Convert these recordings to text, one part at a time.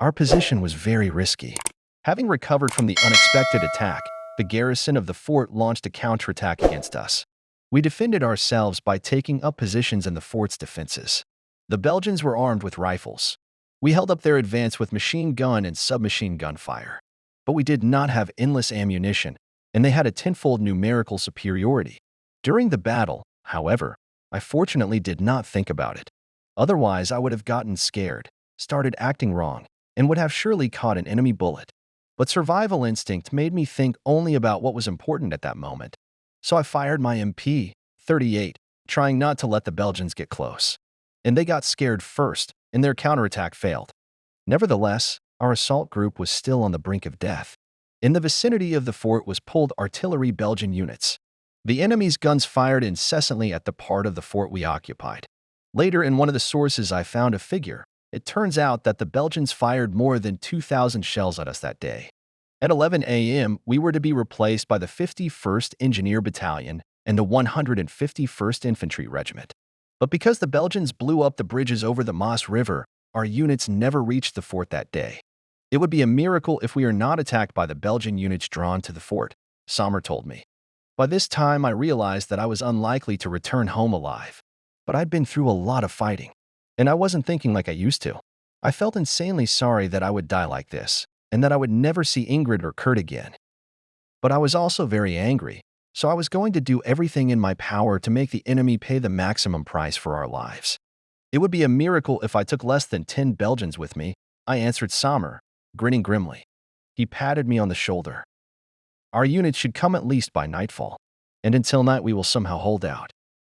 Our position was very risky. Having recovered from the unexpected attack, the garrison of the fort launched a counterattack against us. We defended ourselves by taking up positions in the fort's defenses. The Belgians were armed with rifles. We held up their advance with machine gun and submachine gun fire. But we did not have endless ammunition, and they had a tenfold numerical superiority. During the battle, however, I fortunately did not think about it. Otherwise, I would have gotten scared, started acting wrong, and would have surely caught an enemy bullet. But survival instinct made me think only about what was important at that moment. So I fired my MP-38, trying not to let the Belgians get close. And they got scared first, and their counterattack failed. Nevertheless, our assault group was still on the brink of death. In the vicinity of the fort was pulled artillery Belgian units. The enemy's guns fired incessantly at the part of the fort we occupied. Later, in one of the sources, I found a figure. It turns out that the Belgians fired more than 2,000 shells at us that day. At 11 a.m., we were to be replaced by the 51st Engineer Battalion and the 151st Infantry Regiment. But because the Belgians blew up the bridges over the Maas River, our units never reached the fort that day. It would be a miracle if we are not attacked by the Belgian units drawn to the fort, Sommer told me. By this time, I realized that I was unlikely to return home alive. But I'd been through a lot of fighting, and I wasn't thinking like I used to. I felt insanely sorry that I would die like this, and that I would never see Ingrid or Kurt again. But I was also very angry, so I was going to do everything in my power to make the enemy pay the maximum price for our lives. It would be a miracle if I took less than 10 Belgians with me, I answered Sommer, grinning grimly. He patted me on the shoulder. Our unit should come at least by nightfall, and until night we will somehow hold out.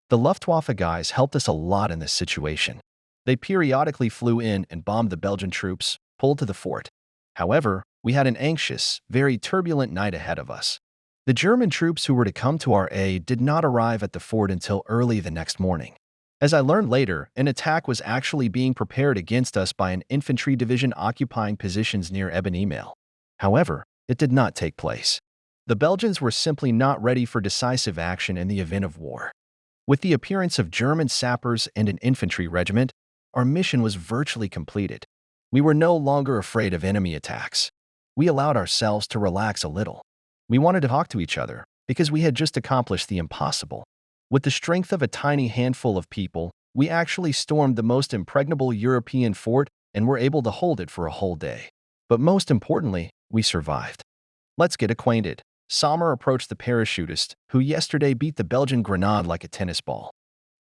The Luftwaffe guys helped us a lot in this situation. They periodically flew in and bombed the Belgian troops, pulled to the fort. However, we had an anxious, very turbulent night ahead of us. The German troops who were to come to our aid did not arrive at the fort until early the next morning. As I learned later, an attack was actually being prepared against us by an infantry division occupying positions near Ebenemael. However, it did not take place. The Belgians were simply not ready for decisive action in the event of war. With the appearance of German sappers and an infantry regiment, our mission was virtually completed. We were no longer afraid of enemy attacks. We allowed ourselves to relax a little. We wanted to talk to each other because we had just accomplished the impossible. With the strength of a tiny handful of people, we actually stormed the most impregnable European fort and were able to hold it for a whole day. But most importantly, we survived. Let's get acquainted. Sommer approached the parachutist, who yesterday beat the Belgian grenade like a tennis ball.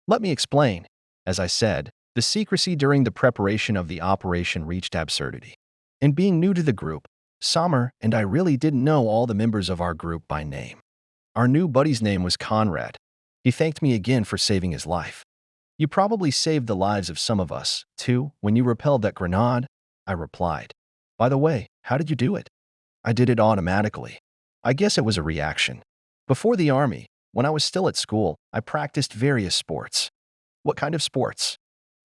Let me explain. As I said, the secrecy during the preparation of the operation reached absurdity. And being new to the group, Sommer and I really didn't know all the members of our group by name. Our new buddy's name was Conrad. He thanked me again for saving his life. You probably saved the lives of some of us, too, when you repelled that grenade, I replied. By the way, how did you do it? I did it automatically. I guess it was a reaction. Before the army, when I was still at school, I practiced various sports. What kind of sports?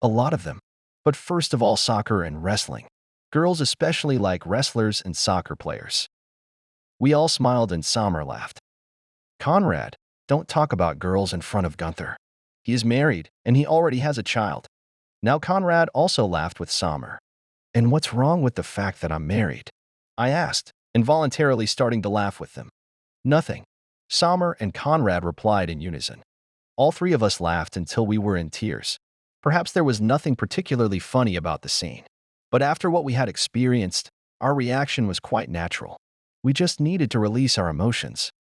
A lot of them. But first of all, soccer and wrestling. Girls especially like wrestlers and soccer players. We all smiled and Sommer laughed. Conrad, don't talk about girls in front of Gunther. He is married, and he already has a child. Now Conrad also laughed with Sommer. And what's wrong with the fact that I'm married? I asked, involuntarily starting to laugh with them. Nothing. Sommer and Conrad replied in unison. All three of us laughed until we were in tears. Perhaps there was nothing particularly funny about the scene. But after what we had experienced, our reaction was quite natural. We just needed to release our emotions.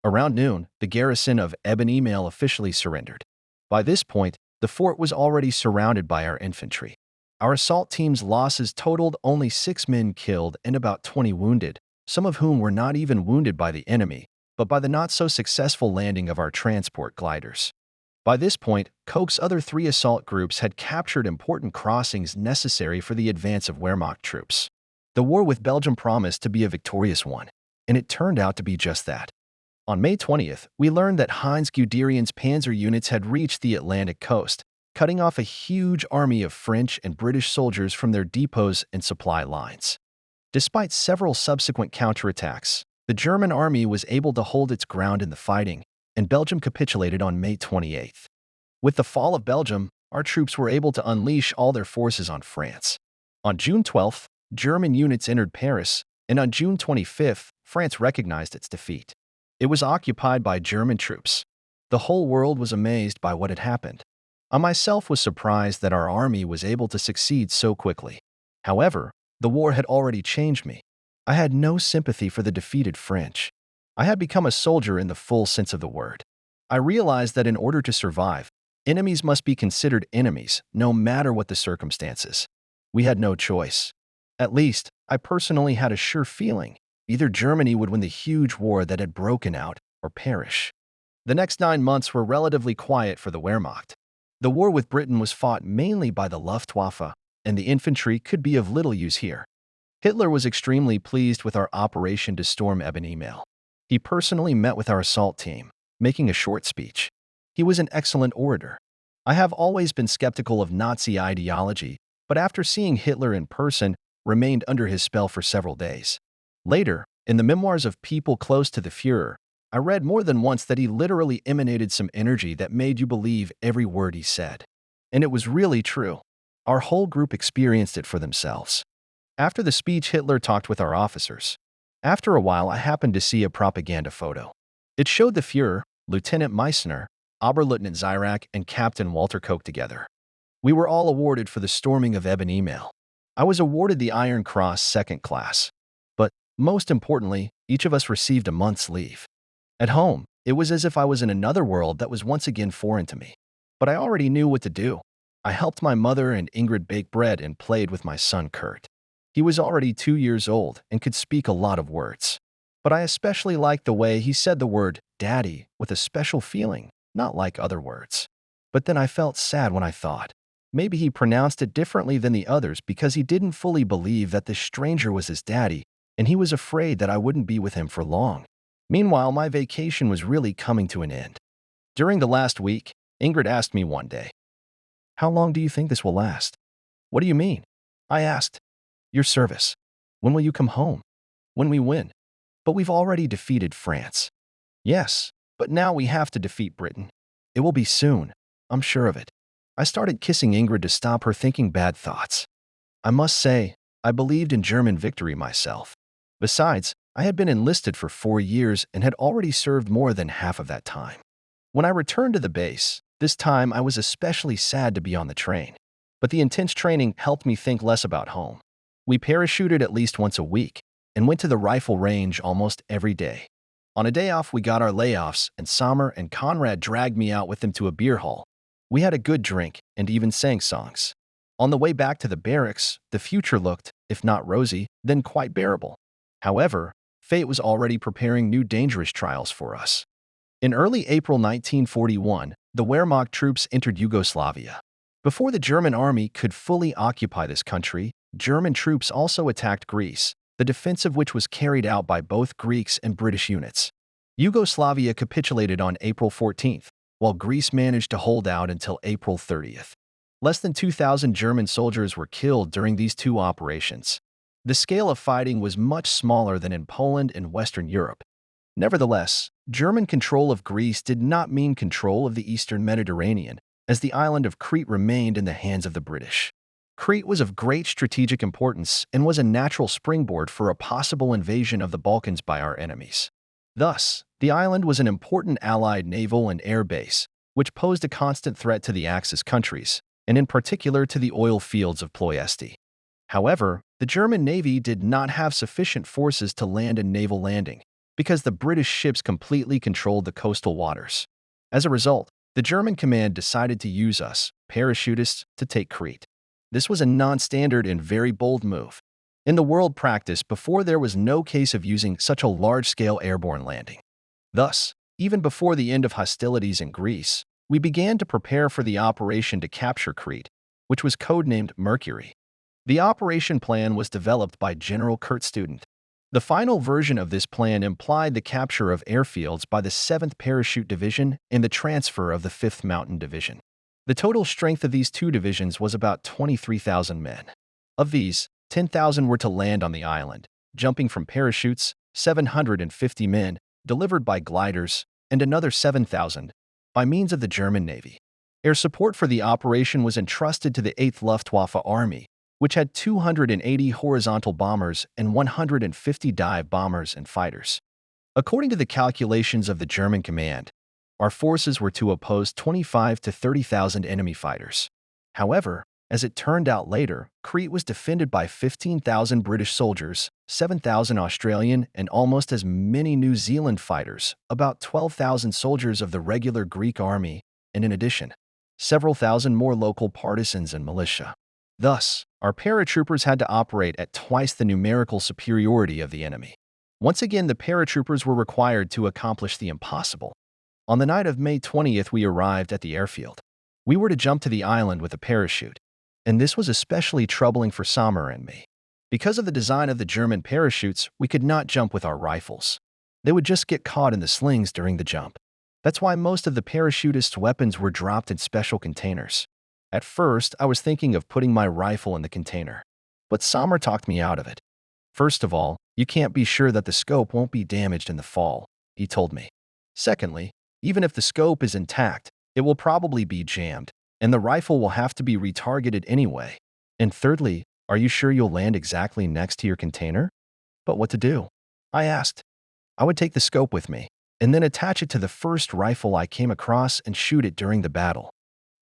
Around noon, the garrison of Ebenemael officially surrendered. By this point, the fort was already surrounded by our infantry. Our assault team's losses totaled only 6 men killed and about 20 wounded, some of whom were not even wounded by the enemy, but by the not-so-successful landing of our transport gliders. By this point, Koch's other 3 assault groups had captured important crossings necessary for the advance of Wehrmacht troops. The war with Belgium promised to be a victorious one, and it turned out to be just that. On May 20th, we learned that Heinz Guderian's panzer units had reached the Atlantic coast, cutting off a huge army of French and British soldiers from their depots and supply lines. Despite several subsequent counterattacks, the German army was able to hold its ground in the fighting, and Belgium capitulated on May 28th. With the fall of Belgium, our troops were able to unleash all their forces on France. On June 12th, German units entered Paris, and on June 25th, France recognized its defeat. It was occupied by German troops. The whole world was amazed by what had happened. I myself was surprised that our army was able to succeed so quickly. However, the war had already changed me. I had no sympathy for the defeated French. I had become a soldier in the full sense of the word. I realized that in order to survive, enemies must be considered enemies, no matter what the circumstances. We had no choice. At least, I personally had a sure feeling. Either Germany would win the huge war that had broken out, or perish. The next 9 months were relatively quiet for the Wehrmacht. The war with Britain was fought mainly by the Luftwaffe, and the infantry could be of little use here. Hitler was extremely pleased with our operation to storm Eben-Emael. He personally met with our assault team, making a short speech. He was an excellent orator. I have always been skeptical of Nazi ideology, but after seeing Hitler in person, remained under his spell for several days. Later, in the memoirs of people close to the Führer, I read more than once that he literally emanated some energy that made you believe every word he said. And it was really true. Our whole group experienced it for themselves. After the speech, Hitler talked with our officers. After a while, I happened to see a propaganda photo. It showed the Führer, Lieutenant Meissner, Oberleutnant Zirak, and Captain Walter Koch together. We were all awarded for the storming of Eben-Emael. I was awarded the Iron Cross second class. But, most importantly, each of us received a month's leave. At home, it was as if I was in another world that was once again foreign to me. But I already knew what to do. I helped my mother and Ingrid bake bread and played with my son Kurt. He was already 2 years old and could speak a lot of words. But I especially liked the way he said the word daddy with a special feeling, not like other words. But then I felt sad when I thought, maybe he pronounced it differently than the others because he didn't fully believe that this stranger was his daddy, and he was afraid that I wouldn't be with him for long. Meanwhile, my vacation was really coming to an end. During the last week, Ingrid asked me one day, "How long do you think this will last?" "What do you mean?" I asked. "Your service. When will you come home?" "When we win." "But we've already defeated France." "Yes, but now we have to defeat Britain. It will be soon. I'm sure of it." I started kissing Ingrid to stop her thinking bad thoughts. I must say, I believed in German victory myself. Besides, I had been enlisted for 4 years and had already served more than half of that time. When I returned to the base, this time I was especially sad to be on the train. But the intense training helped me think less about home. We parachuted at least once a week and went to the rifle range almost every day. On a day off, we got our layoffs, and Sommer and Conrad dragged me out with them to a beer hall. We had a good drink and even sang songs. On the way back to the barracks, the future looked, if not rosy, then quite bearable. However, fate was already preparing new dangerous trials for us. In early April 1941, the Wehrmacht troops entered Yugoslavia. Before the German army could fully occupy this country, German troops also attacked Greece, the defense of which was carried out by both Greeks and British units. Yugoslavia capitulated on April 14th, while Greece managed to hold out until April 30th. Less than 2,000 German soldiers were killed during these two operations. The scale of fighting was much smaller than in Poland and Western Europe. Nevertheless, German control of Greece did not mean control of the Eastern Mediterranean, as the island of Crete remained in the hands of the British. Crete was of great strategic importance and was a natural springboard for a possible invasion of the Balkans by our enemies. Thus, the island was an important Allied naval and air base, which posed a constant threat to the Axis countries, and in particular to the oil fields of Ploiesti. However, the German Navy did not have sufficient forces to land a naval landing, because the British ships completely controlled the coastal waters. As a result, the German command decided to use us, parachutists, to take Crete. This was a non-standard and very bold move. In the world practice, before there was no case of using such a large-scale airborne landing. Thus, even before the end of hostilities in Greece, we began to prepare for the operation to capture Crete, which was codenamed Mercury. The operation plan was developed by General Kurt Student. The final version of this plan implied the capture of airfields by the 7th Parachute Division and the transfer of the 5th Mountain Division. The total strength of these two divisions was about 23,000 men. Of these, 10,000 were to land on the island, jumping from parachutes, 750 men, delivered by gliders, and another 7,000 by means of the German Navy. Air support for the operation was entrusted to the 8th Luftwaffe Army, which had 280 horizontal bombers and 150 dive bombers and fighters. According to the calculations of the German command, our forces were to oppose 25 to 30,000 enemy fighters. However, as it turned out later, Crete was defended by 15,000 British soldiers, 7,000 Australian, and almost as many New Zealand fighters, about 12,000 soldiers of the regular Greek army, and in addition, several thousand more local partisans and militia. Thus, our paratroopers had to operate at twice the numerical superiority of the enemy. Once again, the paratroopers were required to accomplish the impossible. On the night of May 20th, we arrived at the airfield. We were to jump to the island with a parachute, and this was especially troubling for Sommer and me. Because of the design of the German parachutes, we could not jump with our rifles. They would just get caught in the slings during the jump. That's why most of the parachutists' weapons were dropped in special containers. At first, I was thinking of putting my rifle in the container, but Sommer talked me out of it. First of all, you can't be sure that the scope won't be damaged in the fall, he told me. Secondly, even if the scope is intact, it will probably be jammed, and the rifle will have to be retargeted anyway. And thirdly, are you sure you'll land exactly next to your container? But what to do? I asked. I would take the scope with me, and then attach it to the first rifle I came across and shoot it during the battle.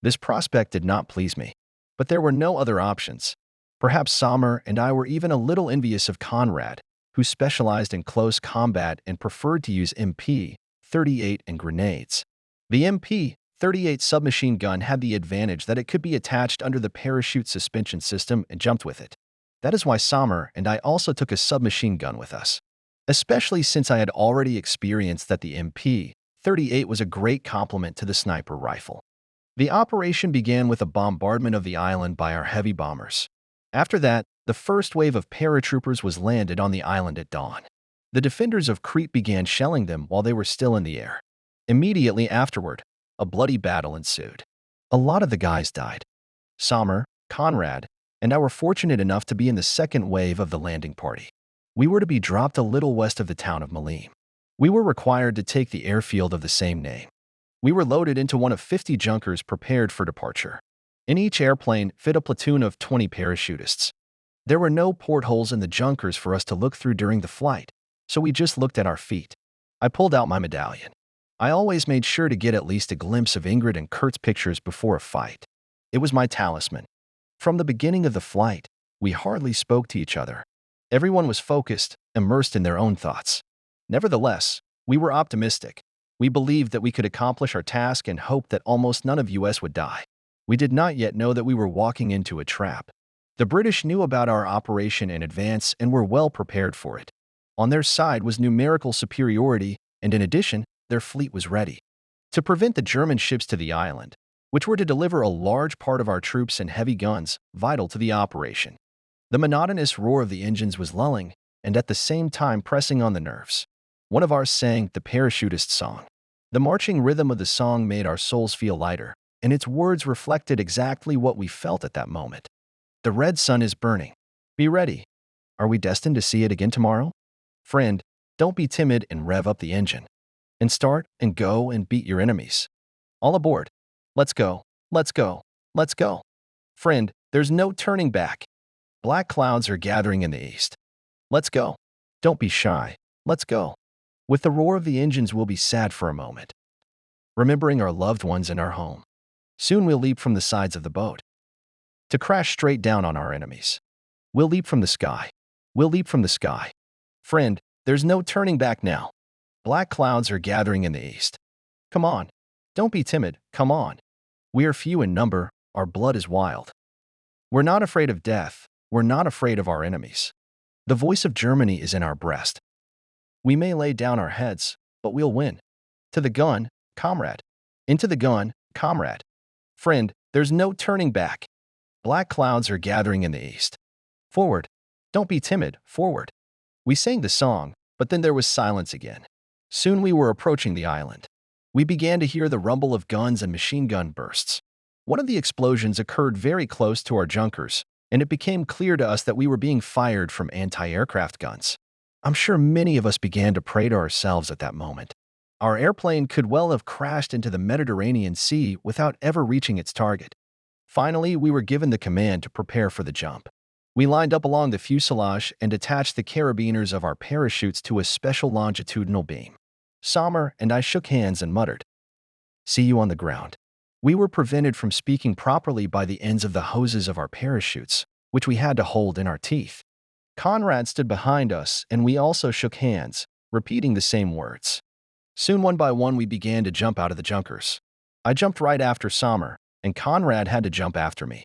This prospect did not please me, but there were no other options. Perhaps Sommer and I were even a little envious of Conrad, who specialized in close combat and preferred to use MP-38 and grenades. The MP-38 submachine gun had the advantage that it could be attached under the parachute suspension system and jumped with it. That is why Sommer and I also took a submachine gun with us, especially since I had already experienced that the MP-38 was a great complement to the sniper rifle. The operation began with a bombardment of the island by our heavy bombers. After that, the first wave of paratroopers was landed on the island at dawn. The defenders of Crete began shelling them while they were still in the air. Immediately afterward, a bloody battle ensued. A lot of the guys died. Sommer, Conrad, and I were fortunate enough to be in the second wave of the landing party. We were to be dropped a little west of the town of Malim. We were required to take the airfield of the same name. We were loaded into one of 50 junkers prepared for departure. In each airplane fit a platoon of 20 parachutists. There were no portholes in the junkers for us to look through during the flight, so we just looked at our feet. I pulled out my medallion. I always made sure to get at least a glimpse of Ingrid and Kurt's pictures before a fight. It was my talisman. From the beginning of the flight, we hardly spoke to each other. Everyone was focused, immersed in their own thoughts. Nevertheless, we were optimistic. We believed that we could accomplish our task and hoped that almost none of us would die. We did not yet know that we were walking into a trap. The British knew about our operation in advance and were well prepared for it. On their side was numerical superiority, and in addition, their fleet was ready to prevent the German ships to the island, which were to deliver a large part of our troops and heavy guns, vital to the operation. The monotonous roar of the engines was lulling, and at the same time pressing on the nerves. One of ours sang the parachutist song. The marching rhythm of the song made our souls feel lighter, and its words reflected exactly what we felt at that moment. The red sun is burning. Be ready. Are we destined to see it again tomorrow? Friend, don't be timid and rev up the engine. And start and go and beat your enemies. All aboard. Let's go. Let's go. Let's go. Friend, there's no turning back. Black clouds are gathering in the east. Let's go. Don't be shy. Let's go. With the roar of the engines, we'll be sad for a moment, remembering our loved ones and our home. Soon we'll leap from the sides of the boat to crash straight down on our enemies. We'll leap from the sky. We'll leap from the sky. Friend, there's no turning back now. Black clouds are gathering in the east. Come on. Don't be timid. Come on. We are few in number. Our blood is wild. We're not afraid of death. We're not afraid of our enemies. The voice of Germany is in our breast. We may lay down our heads, but we'll win. To the gun, comrade. Into the gun, comrade. Friend, there's no turning back. Black clouds are gathering in the east. Forward. Don't be timid. Forward. We sang the song, but then there was silence again. Soon we were approaching the island. We began to hear the rumble of guns and machine gun bursts. One of the explosions occurred very close to our junkers, and it became clear to us that we were being fired from anti-aircraft guns. I'm sure many of us began to pray to ourselves at that moment. Our airplane could well have crashed into the Mediterranean Sea without ever reaching its target. Finally, we were given the command to prepare for the jump. We lined up along the fuselage and attached the carabiners of our parachutes to a special longitudinal beam. Sommer and I shook hands and muttered, "See you on the ground." We were prevented from speaking properly by the ends of the hoses of our parachutes, which we had to hold in our teeth. Conrad stood behind us, and we also shook hands, repeating the same words. Soon, one by one, we began to jump out of the junkers. I jumped right after Sommer, and Conrad had to jump after me.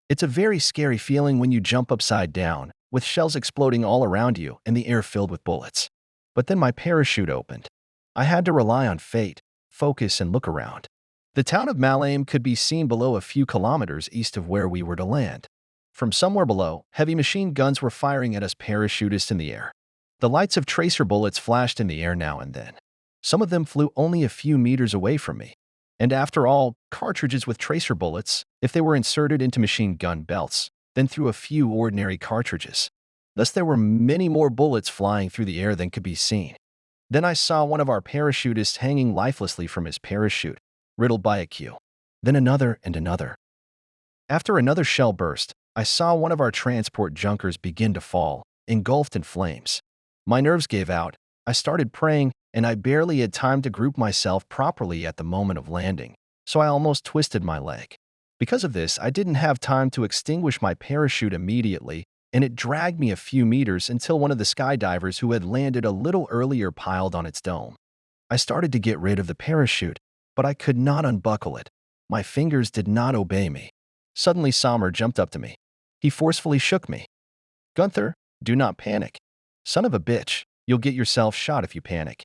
It's a very scary feeling when you jump upside down, with shells exploding all around you and the air filled with bullets. But then my parachute opened. I had to rely on fate, focus, and look around. The town of Malame could be seen below a few kilometers east of where we were to land. From somewhere below, heavy machine guns were firing at us parachutists in the air. The lights of tracer bullets flashed in the air now and then. Some of them flew only a few meters away from me. And after all, cartridges with tracer bullets, if they were inserted into machine gun belts, then through a few ordinary cartridges. Thus there were many more bullets flying through the air than could be seen. Then I saw one of our parachutists hanging lifelessly from his parachute, riddled by a cue. Then another and another. After another shell burst, I saw one of our transport junkers begin to fall, engulfed in flames. My nerves gave out. I started praying, and I barely had time to group myself properly at the moment of landing, so I almost twisted my leg. Because of this, I didn't have time to extinguish my parachute immediately, and it dragged me a few meters until one of the skydivers who had landed a little earlier piled on its dome. I started to get rid of the parachute, but I could not unbuckle it. My fingers did not obey me. Suddenly, Sommer jumped up to me. He forcefully shook me. "Gunther, do not panic. Son of a bitch, you'll get yourself shot if you panic."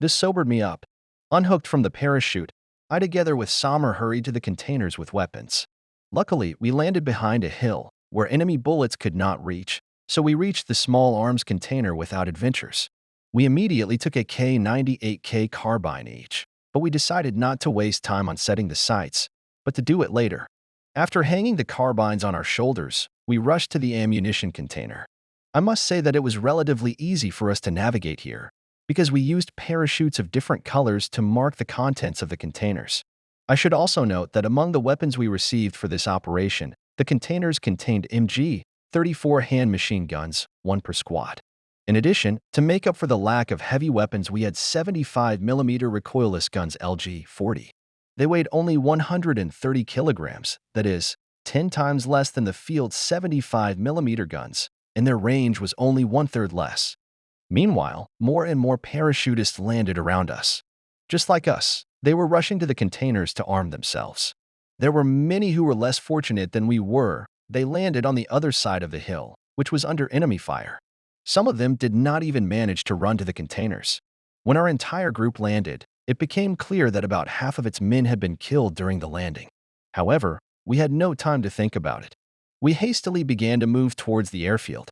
This sobered me up. Unhooked from the parachute, I together with Sommer hurried to the containers with weapons. Luckily, we landed behind a hill, where enemy bullets could not reach, so we reached the small arms container without adventures. We immediately took a K98K carbine each, but we decided not to waste time on setting the sights, but to do it later. After hanging the carbines on our shoulders, we rushed to the ammunition container. I must say that it was relatively easy for us to navigate here, because we used parachutes of different colors to mark the contents of the containers. I should also note that among the weapons we received for this operation, the containers contained MG-34 hand machine guns, one per squad. In addition, to make up for the lack of heavy weapons, we had 75mm recoilless guns LG-40. They weighed only 130 kilograms, that is, 10 times less than the field's 75mm guns, and their range was only one-third less. Meanwhile, more and more parachutists landed around us. Just like us, they were rushing to the containers to arm themselves. There were many who were less fortunate than we were. They landed on the other side of the hill, which was under enemy fire. Some of them did not even manage to run to the containers. When our entire group landed, it became clear that about half of its men had been killed during the landing. However, we had no time to think about it. We hastily began to move towards the airfield.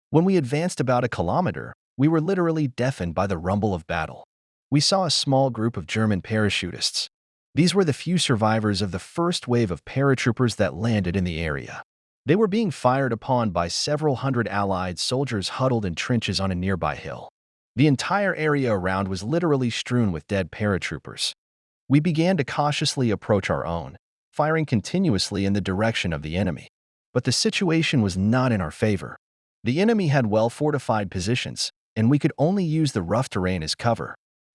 When we advanced about a kilometer, we were literally deafened by the rumble of battle. We saw a small group of German parachutists. These were the few survivors of the first wave of paratroopers that landed in the area. They were being fired upon by several hundred Allied soldiers huddled in trenches on a nearby hill. The entire area around was literally strewn with dead paratroopers. We began to cautiously approach our own, firing continuously in the direction of the enemy. But the situation was not in our favor. The enemy had well-fortified positions, and we could only use the rough terrain as cover.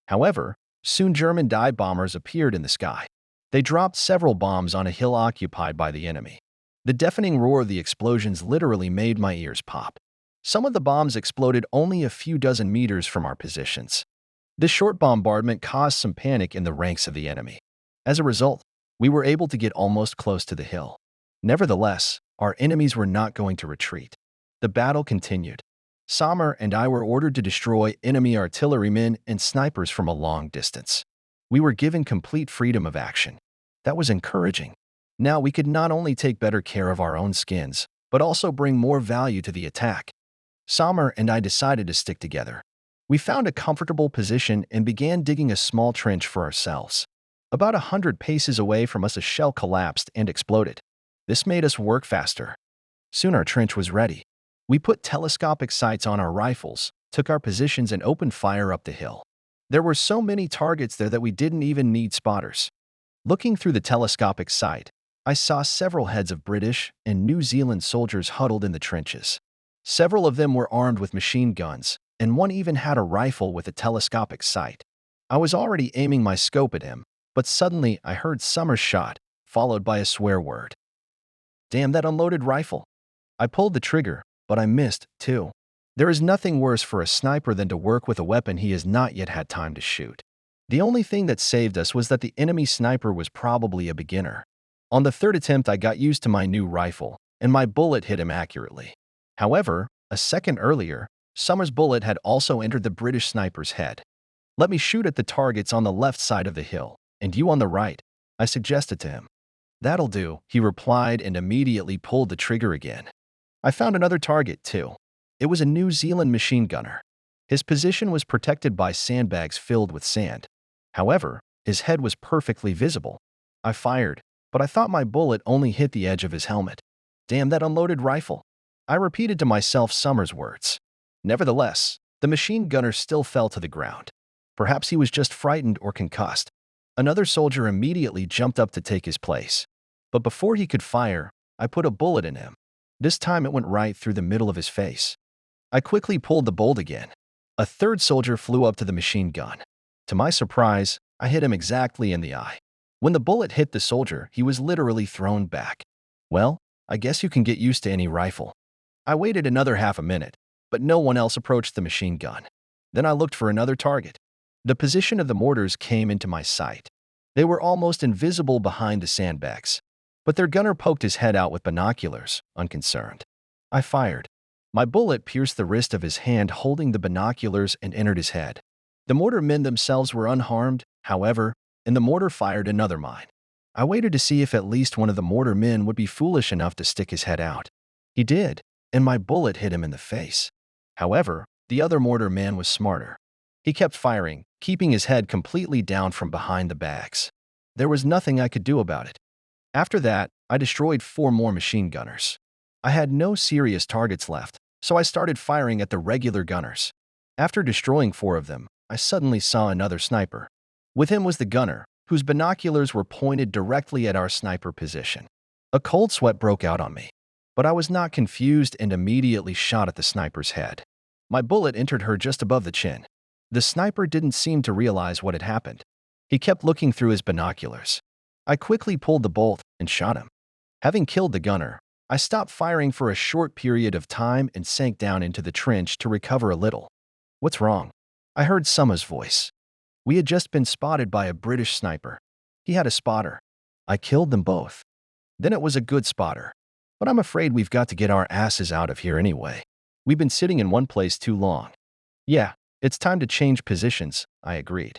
However, soon German dive bombers appeared in the sky. They dropped several bombs on a hill occupied by the enemy. The deafening roar of the explosions literally made my ears pop. Some of the bombs exploded only a few dozen meters from our positions. This short bombardment caused some panic in the ranks of the enemy. As a result, we were able to get almost close to the hill. Nevertheless, our enemies were not going to retreat. The battle continued. Sommer and I were ordered to destroy enemy artillerymen and snipers from a long distance. We were given complete freedom of action. That was encouraging. Now we could not only take better care of our own skins, but also bring more value to the attack. Sommer and I decided to stick together. We found a comfortable position and began digging a small trench for ourselves. About 100 paces away from us, a shell collapsed and exploded. This made us work faster. Soon our trench was ready. We put telescopic sights on our rifles, took our positions, and opened fire up the hill. There were so many targets there that we didn't even need spotters. Looking through the telescopic sight, I saw several heads of British and New Zealand soldiers huddled in the trenches. Several of them were armed with machine guns, and one even had a rifle with a telescopic sight. I was already aiming my scope at him, but suddenly I heard Summers' shot, followed by a swear word. Damn that unloaded rifle! I pulled the trigger, but I missed, too. There is nothing worse for a sniper than to work with a weapon he has not yet had time to shoot. The only thing that saved us was that the enemy sniper was probably a beginner. On the third attempt, I got used to my new rifle, and my bullet hit him accurately. However, a second earlier, Summers' bullet had also entered the British sniper's head. Let me shoot at the targets on the left side of the hill, and you on the right, I suggested to him. That'll do, he replied and immediately pulled the trigger again. I found another target, too. It was a New Zealand machine gunner. His position was protected by sandbags filled with sand. However, his head was perfectly visible. I fired, but I thought my bullet only hit the edge of his helmet. Damn that unloaded rifle! I repeated to myself Summers' words. Nevertheless, the machine gunner still fell to the ground. Perhaps he was just frightened or concussed. Another soldier immediately jumped up to take his place. But before he could fire, I put a bullet in him. This time it went right through the middle of his face. I quickly pulled the bolt again. A third soldier flew up to the machine gun. To my surprise, I hit him exactly in the eye. When the bullet hit the soldier, he was literally thrown back. Well, I guess you can get used to any rifle. I waited another half a minute, but no one else approached the machine gun. Then I looked for another target. The position of the mortars came into my sight. They were almost invisible behind the sandbags, but their gunner poked his head out with binoculars, unconcerned. I fired. My bullet pierced the wrist of his hand holding the binoculars and entered his head. The mortar men themselves were unharmed, however, and the mortar fired another mine. I waited to see if at least one of the mortar men would be foolish enough to stick his head out. He did, and my bullet hit him in the face. However, the other mortar man was smarter. He kept firing, keeping his head completely down from behind the bags. There was nothing I could do about it. After that, I destroyed 4 more machine gunners. I had no serious targets left, so I started firing at the regular gunners. After destroying 4 of them, I suddenly saw another sniper. With him was the gunner, whose binoculars were pointed directly at our sniper position. A cold sweat broke out on me, but I was not confused and immediately shot at the sniper's head. My bullet entered her just above the chin. The sniper didn't seem to realize what had happened. He kept looking through his binoculars. I quickly pulled the bolt and shot him. Having killed the gunner, I stopped firing for a short period of time and sank down into the trench to recover a little. What's wrong? I heard Summers' voice. We had just been spotted by a British sniper. He had a spotter. I killed them both. Then it was a good spotter. But I'm afraid we've got to get our asses out of here anyway. We've been sitting in one place too long. Yeah, it's time to change positions, I agreed.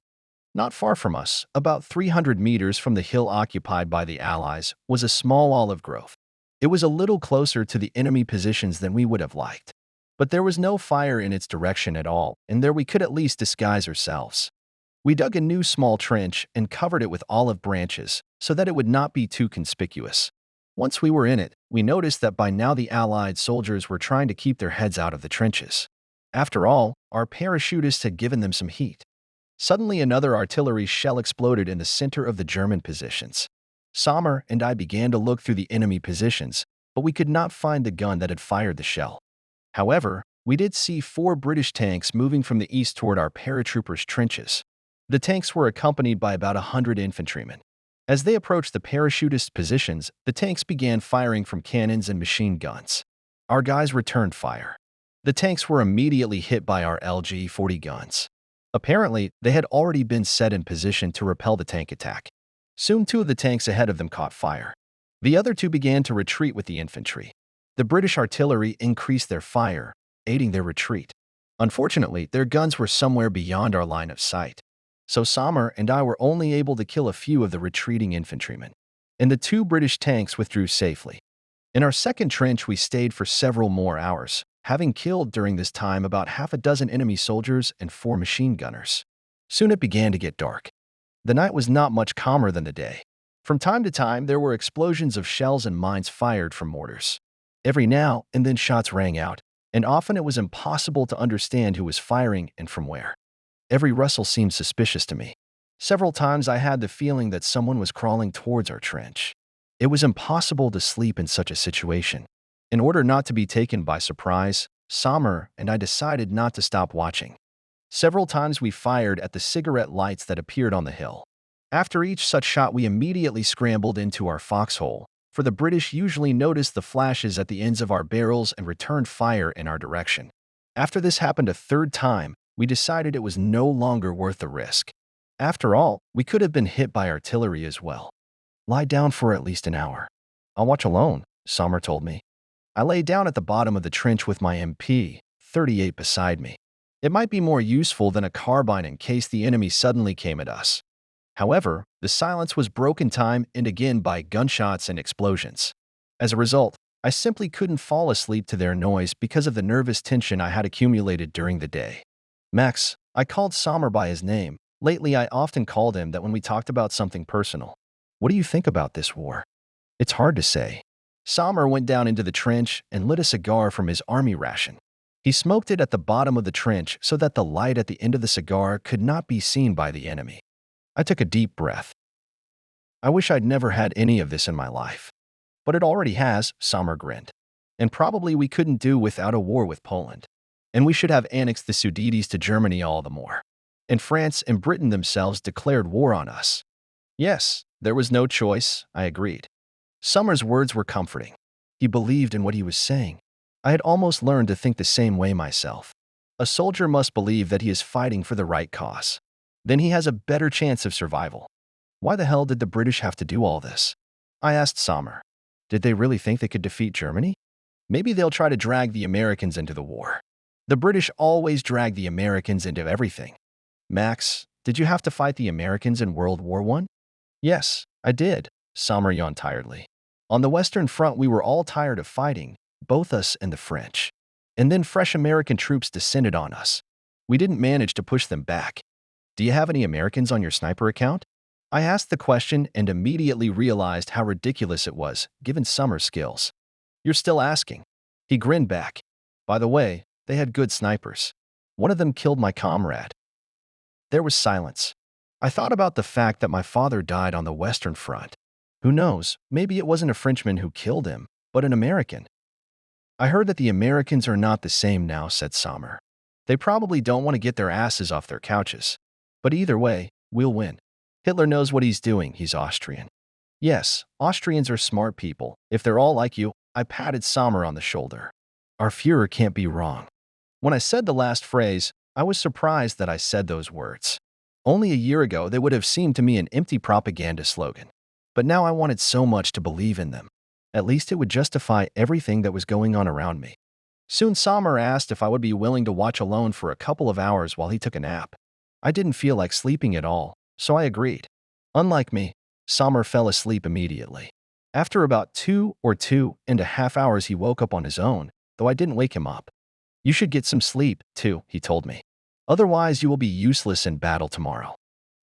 Not far from us, about 300 meters from the hill occupied by the Allies, was a small olive grove. It was a little closer to the enemy positions than we would have liked. But there was no fire in its direction at all, and there we could at least disguise ourselves. We dug a new small trench and covered it with olive branches so that it would not be too conspicuous. Once we were in it, we noticed that by now the Allied soldiers were trying to keep their heads out of the trenches. After all, our parachutists had given them some heat. Suddenly another artillery shell exploded in the center of the German positions. Sommer and I began to look through the enemy positions, but we could not find the gun that had fired the shell. However, we did see 4 British tanks moving from the east toward our paratroopers' trenches. The tanks were accompanied by about 100 infantrymen. As they approached the parachutist positions, the tanks began firing from cannons and machine guns. Our guys returned fire. The tanks were immediately hit by our LG-40 guns. Apparently, they had already been set in position to repel the tank attack. Soon 2 of the tanks ahead of them caught fire. The other 2 began to retreat with the infantry. The British artillery increased their fire, aiding their retreat. Unfortunately, their guns were somewhere beyond our line of sight. So Sommer and I were only able to kill a few of the retreating infantrymen, and the 2 British tanks withdrew safely. In our second trench, we stayed for several more hours, having killed during this time about half a dozen enemy soldiers and 4 machine gunners. Soon it began to get dark. The night was not much calmer than the day. From time to time, there were explosions of shells and mines fired from mortars. Every now and then shots rang out, and often it was impossible to understand who was firing and from where. Every rustle seemed suspicious to me. Several times I had the feeling that someone was crawling towards our trench. It was impossible to sleep in such a situation. In order not to be taken by surprise, Sommer and I decided not to stop watching. Several times we fired at the cigarette lights that appeared on the hill. After each such shot, we immediately scrambled into our foxhole, for the British usually noticed the flashes at the ends of our barrels and returned fire in our direction. After this happened a third time, we decided it was no longer worth the risk. After all, we could have been hit by artillery as well. Lie down for at least an hour. I'll watch alone, Sommer told me. I lay down at the bottom of the trench with my MP-38 beside me. It might be more useful than a carbine in case the enemy suddenly came at us. However, the silence was broken time and again by gunshots and explosions. As a result, I simply couldn't fall asleep to their noise because of the nervous tension I had accumulated during the day. Max, I called Sommer by his name. Lately, I often called him that when we talked about something personal. What do you think about this war? It's hard to say. Sommer went down into the trench and lit a cigar from his army ration. He smoked it at the bottom of the trench so that the light at the end of the cigar could not be seen by the enemy. I took a deep breath. I wish I'd never had any of this in my life. But it already has, Sommer grinned. And probably we couldn't do without a war with Poland. And we should have annexed the Sudeten to Germany all the more. And France and Britain themselves declared war on us. Yes, there was no choice, I agreed. Sommer's words were comforting. He believed in what he was saying. I had almost learned to think the same way myself. A soldier must believe that he is fighting for the right cause. Then he has a better chance of survival. Why the hell did the British have to do all this? I asked Sommer. Did they really think they could defeat Germany? Maybe they'll try to drag the Americans into the war. The British always drag the Americans into everything. Max, did you have to fight the Americans in World War I? Yes, I did, Sommer yawned tiredly. On the Western Front, we were all tired of fighting, both us and the French. And then fresh American troops descended on us. We didn't manage to push them back. Do you have any Americans on your sniper account? I asked the question and immediately realized how ridiculous it was, given Sommer's skills. You're still asking. He grinned back. By the way, they had good snipers. One of them killed my comrade. There was silence. I thought about the fact that my father died on the Western Front. Who knows, maybe it wasn't a Frenchman who killed him, but an American. I heard that the Americans are not the same now, said Sommer. They probably don't want to get their asses off their couches. But either way, we'll win. Hitler knows what he's doing, he's Austrian. Yes, Austrians are smart people. If they're all like you, I patted Sommer on the shoulder. Our Führer can't be wrong. When I said the last phrase, I was surprised that I said those words. Only a year ago, they would have seemed to me an empty propaganda slogan. But now I wanted so much to believe in them. At least it would justify everything that was going on around me. Soon Sommer asked if I would be willing to watch alone for a couple of hours while he took a nap. I didn't feel like sleeping at all, so I agreed. Unlike me, Sommer fell asleep immediately. After about 2.5 hours, he woke up on his own, though I didn't wake him up. You should get some sleep, too, he told me. Otherwise, you will be useless in battle tomorrow.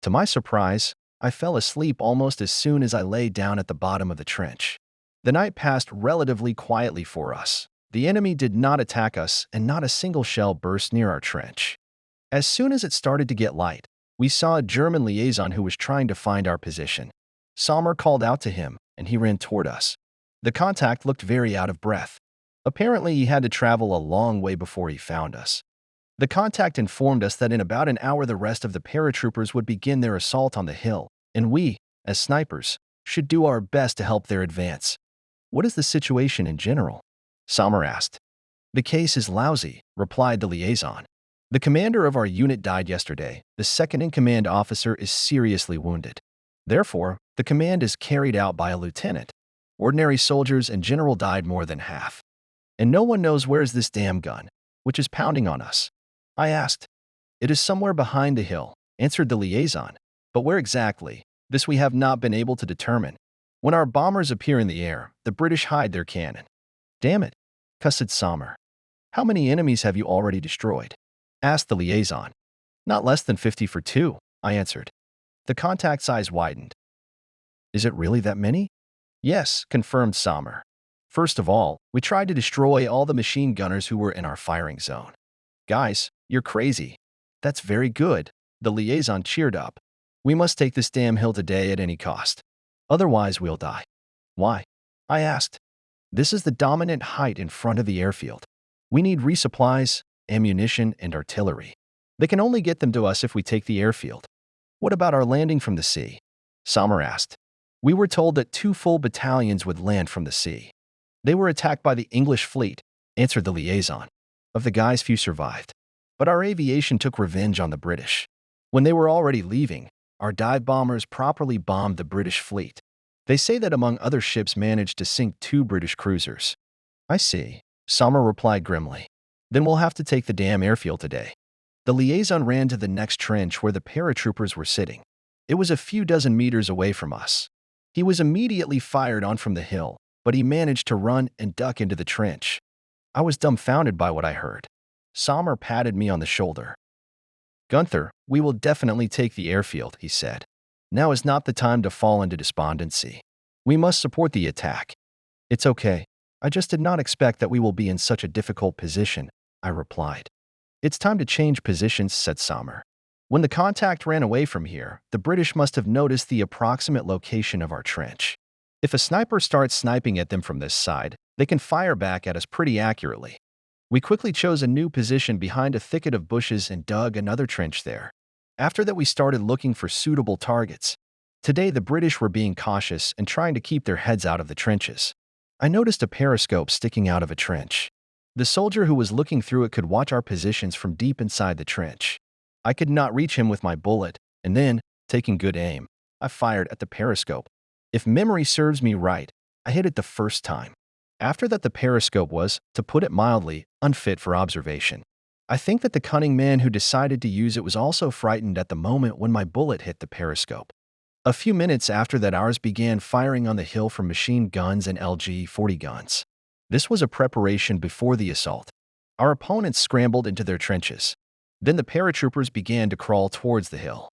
To my surprise, I fell asleep almost as soon as I lay down at the bottom of the trench. The night passed relatively quietly for us. The enemy did not attack us, and not a single shell burst near our trench. As soon as it started to get light, we saw a German liaison who was trying to find our position. Sommer called out to him, and he ran toward us. The contact looked very out of breath. Apparently, he had to travel a long way before he found us. The contact informed us that in about an hour the rest of the paratroopers would begin their assault on the hill, and we, as snipers, should do our best to help their advance. What is the situation in general? Sommer asked. The case is lousy, replied the liaison. The commander of our unit died yesterday. The second-in-command officer is seriously wounded. Therefore, the command is carried out by a lieutenant. Ordinary soldiers and general died more than half. And no one knows where is this damn gun, which is pounding on us. I asked. It is somewhere behind the hill, answered the liaison. But where exactly? This we have not been able to determine. When our bombers appear in the air, the British hide their cannon. Damn it, cussed Sommer. How many enemies have you already destroyed? Asked the liaison. Not less than 50 for 2, I answered. The contact's eyes widened. Is it really that many? Yes, confirmed Sommer. First of all, we tried to destroy all the machine gunners who were in our firing zone. Guys, you're crazy. That's very good. The liaison cheered up. We must take this damn hill today at any cost. Otherwise, we'll die. Why? I asked. This is the dominant height in front of the airfield. We need resupplies, ammunition, and artillery. They can only get them to us if we take the airfield. What about our landing from the sea? Sommer asked. We were told that 2 full battalions would land from the sea. They were attacked by the English fleet, answered the liaison. Of the guys, few survived. But our aviation took revenge on the British. When they were already leaving, our dive bombers properly bombed the British fleet. They say that among other ships managed to sink 2 British cruisers. I see, Sommer replied grimly. Then we'll have to take the damn airfield today. The liaison ran to the next trench where the paratroopers were sitting. It was a few dozen meters away from us. He was immediately fired on from the hill, but he managed to run and duck into the trench. I was dumbfounded by what I heard. Sommer patted me on the shoulder. Gunther, we will definitely take the airfield, he said. Now is not the time to fall into despondency. We must support the attack. It's okay. I just did not expect that we will be in such a difficult position, I replied. It's time to change positions, said Sommer. When the contact ran away from here, the British must have noticed the approximate location of our trench. If a sniper starts sniping at them from this side, they can fire back at us pretty accurately. We quickly chose a new position behind a thicket of bushes and dug another trench there. After that, we started looking for suitable targets. Today, the British were being cautious and trying to keep their heads out of the trenches. I noticed a periscope sticking out of a trench. The soldier who was looking through it could watch our positions from deep inside the trench. I could not reach him with my bullet, and then, taking good aim, I fired at the periscope. If memory serves me right, I hit it the first time. After that, the periscope was, to put it mildly, unfit for observation. I think that the cunning man who decided to use it was also frightened at the moment when my bullet hit the periscope. A few minutes after that, ours began firing on the hill from machine guns and LG-40 guns. This was a preparation before the assault. Our opponents scrambled into their trenches. Then the paratroopers began to crawl towards the hill.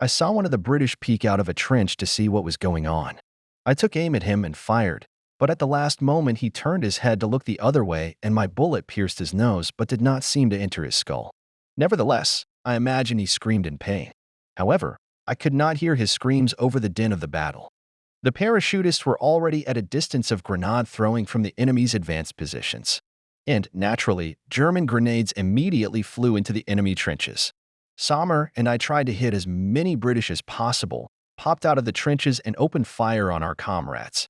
I saw one of the British peek out of a trench to see what was going on. I took aim at him and fired, but at the last moment he turned his head to look the other way and my bullet pierced his nose but did not seem to enter his skull. Nevertheless, I imagine he screamed in pain. However, I could not hear his screams over the din of the battle. The parachutists were already at a distance of grenade throwing from the enemy's advanced positions. And, naturally, German grenades immediately flew into the enemy trenches. Sommer and I tried to hit as many British as possible, popped out of the trenches and opened fire on our comrades.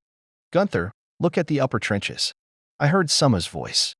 Gunther, look at the upper trenches. I heard Sommer's voice.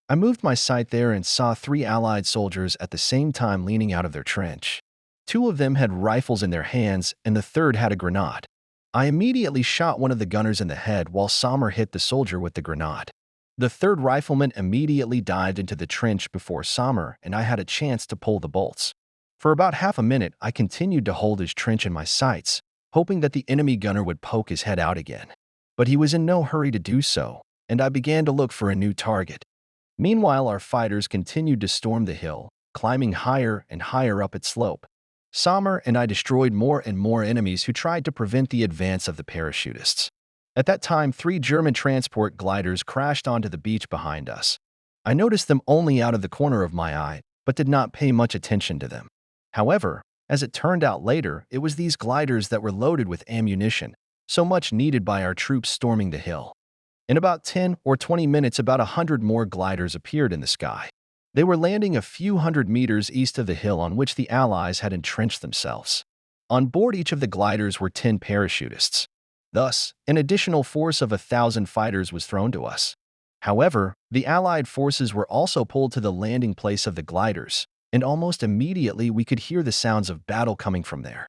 I moved my sight there and saw 3 Allied soldiers at the same time leaning out of their trench. 2 of them had rifles in their hands and the third had a grenade. I immediately shot one of the gunners in the head while Sommer hit the soldier with the grenade. The third rifleman immediately dived into the trench before Sommer and I had a chance to pull the bolts. For about half a minute, I continued to hold his trench in my sights, hoping that the enemy gunner would poke his head out again. But he was in no hurry to do so, and I began to look for a new target. Meanwhile, our fighters continued to storm the hill, climbing higher and higher up its slope. Sommer and I destroyed more and more enemies who tried to prevent the advance of the parachutists. At that time, 3 German transport gliders crashed onto the beach behind us. I noticed them only out of the corner of my eye, but did not pay much attention to them. However, as it turned out later, it was these gliders that were loaded with ammunition, so much needed by our troops storming the hill. In about 10 or 20 minutes, about 100 more gliders appeared in the sky. They were landing a few hundred meters east of the hill on which the Allies had entrenched themselves. On board each of the gliders were 10 parachutists. Thus, an additional force of 1,000 fighters was thrown to us. However, the Allied forces were also pulled to the landing place of the gliders, and almost immediately we could hear the sounds of battle coming from there.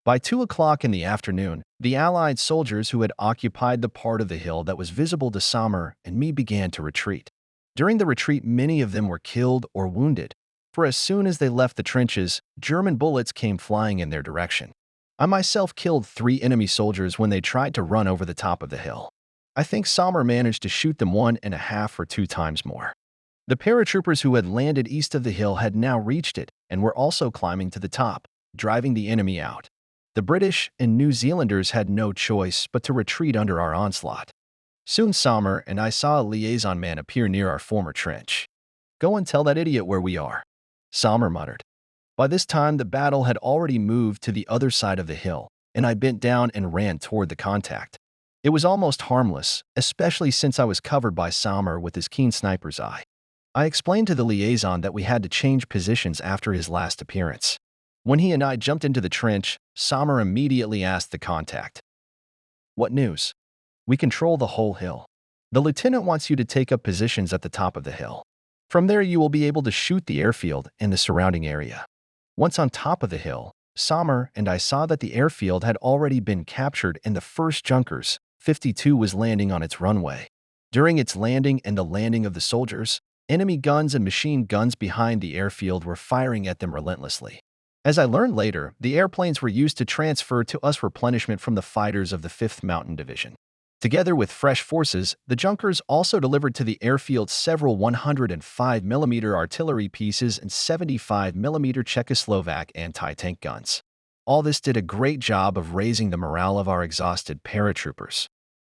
By 2 o'clock in the afternoon, the Allied soldiers who had occupied the part of the hill that was visible to Sommer and me began to retreat. During the retreat, many of them were killed or wounded, for as soon as they left the trenches, German bullets came flying in their direction. I myself killed 3 enemy soldiers when they tried to run over the top of the hill. I think Sommer managed to shoot them 1.5 or 2 times more. The paratroopers who had landed east of the hill had now reached it and were also climbing to the top, driving the enemy out. The British and New Zealanders had no choice but to retreat under our onslaught. Soon Sommer and I saw a liaison man appear near our former trench. "Go and tell that idiot where we are," Sommer muttered. By this time, the battle had already moved to the other side of the hill, and I bent down and ran toward the contact. It was almost harmless, especially since I was covered by Sommer with his keen sniper's eye. I explained to the liaison that we had to change positions after his last appearance. When he and I jumped into the trench, Sommer immediately asked the contact, "What news?" "We control the whole hill. The lieutenant wants you to take up positions at the top of the hill. From there you will be able to shoot the airfield and the surrounding area." Once on top of the hill, Sommer and I saw that the airfield had already been captured and the first Junkers 52 was landing on its runway. During its landing and the landing of the soldiers, enemy guns and machine guns behind the airfield were firing at them relentlessly. As I learned later, the airplanes were used to transfer to us replenishment from the fighters of the 5th Mountain Division. Together with fresh forces, the Junkers also delivered to the airfield several 105mm artillery pieces and 75mm Czechoslovak anti-tank guns. All this did a great job of raising the morale of our exhausted paratroopers.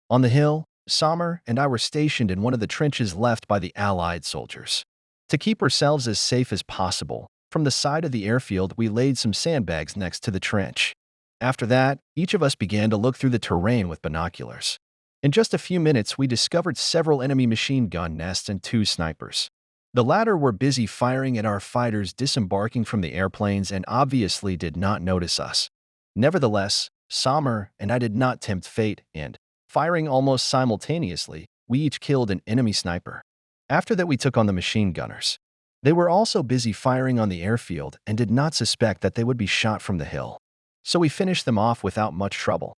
On the hill, Sommer and I were stationed in one of the trenches left by the Allied soldiers. To keep ourselves as safe as possible, from the side of the airfield we laid some sandbags next to the trench. After that, each of us began to look through the terrain with binoculars. In just a few minutes, we discovered several enemy machine gun nests and 2 snipers. The latter were busy firing at our fighters disembarking from the airplanes and obviously did not notice us. Nevertheless, Sommer and I did not tempt fate and, firing almost simultaneously, we each killed an enemy sniper. After that, we took on the machine gunners. They were also busy firing on the airfield and did not suspect that they would be shot from the hill. So we finished them off without much trouble.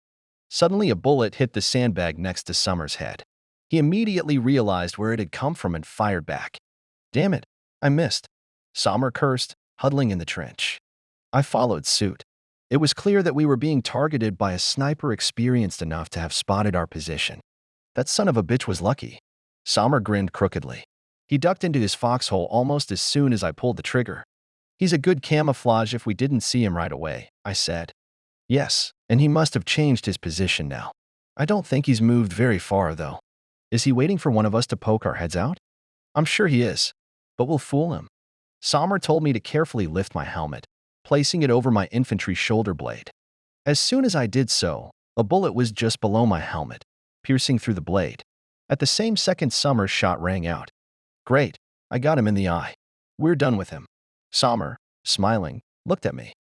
Suddenly, a bullet hit the sandbag next to Sommer's head. He immediately realized where it had come from and fired back. "Damn it, I missed," Sommer cursed, huddling in the trench. I followed suit. It was clear that we were being targeted by a sniper experienced enough to have spotted our position. That son of a bitch was lucky. Sommer grinned crookedly. He ducked into his foxhole almost as soon as I pulled the trigger. "He's a good camouflage if we didn't see him right away," I said. "Yes, and he must have changed his position now. I don't think he's moved very far, though. Is he waiting for one of us to poke our heads out? I'm sure he is, but we'll fool him." Sommer told me to carefully lift my helmet, placing it over my infantry shoulder blade. As soon as I did so, a bullet was just below my helmet, piercing through the blade. At the same second, Sommer's shot rang out. "Great, I got him in the eye. We're done with him." Sommer, smiling, looked at me.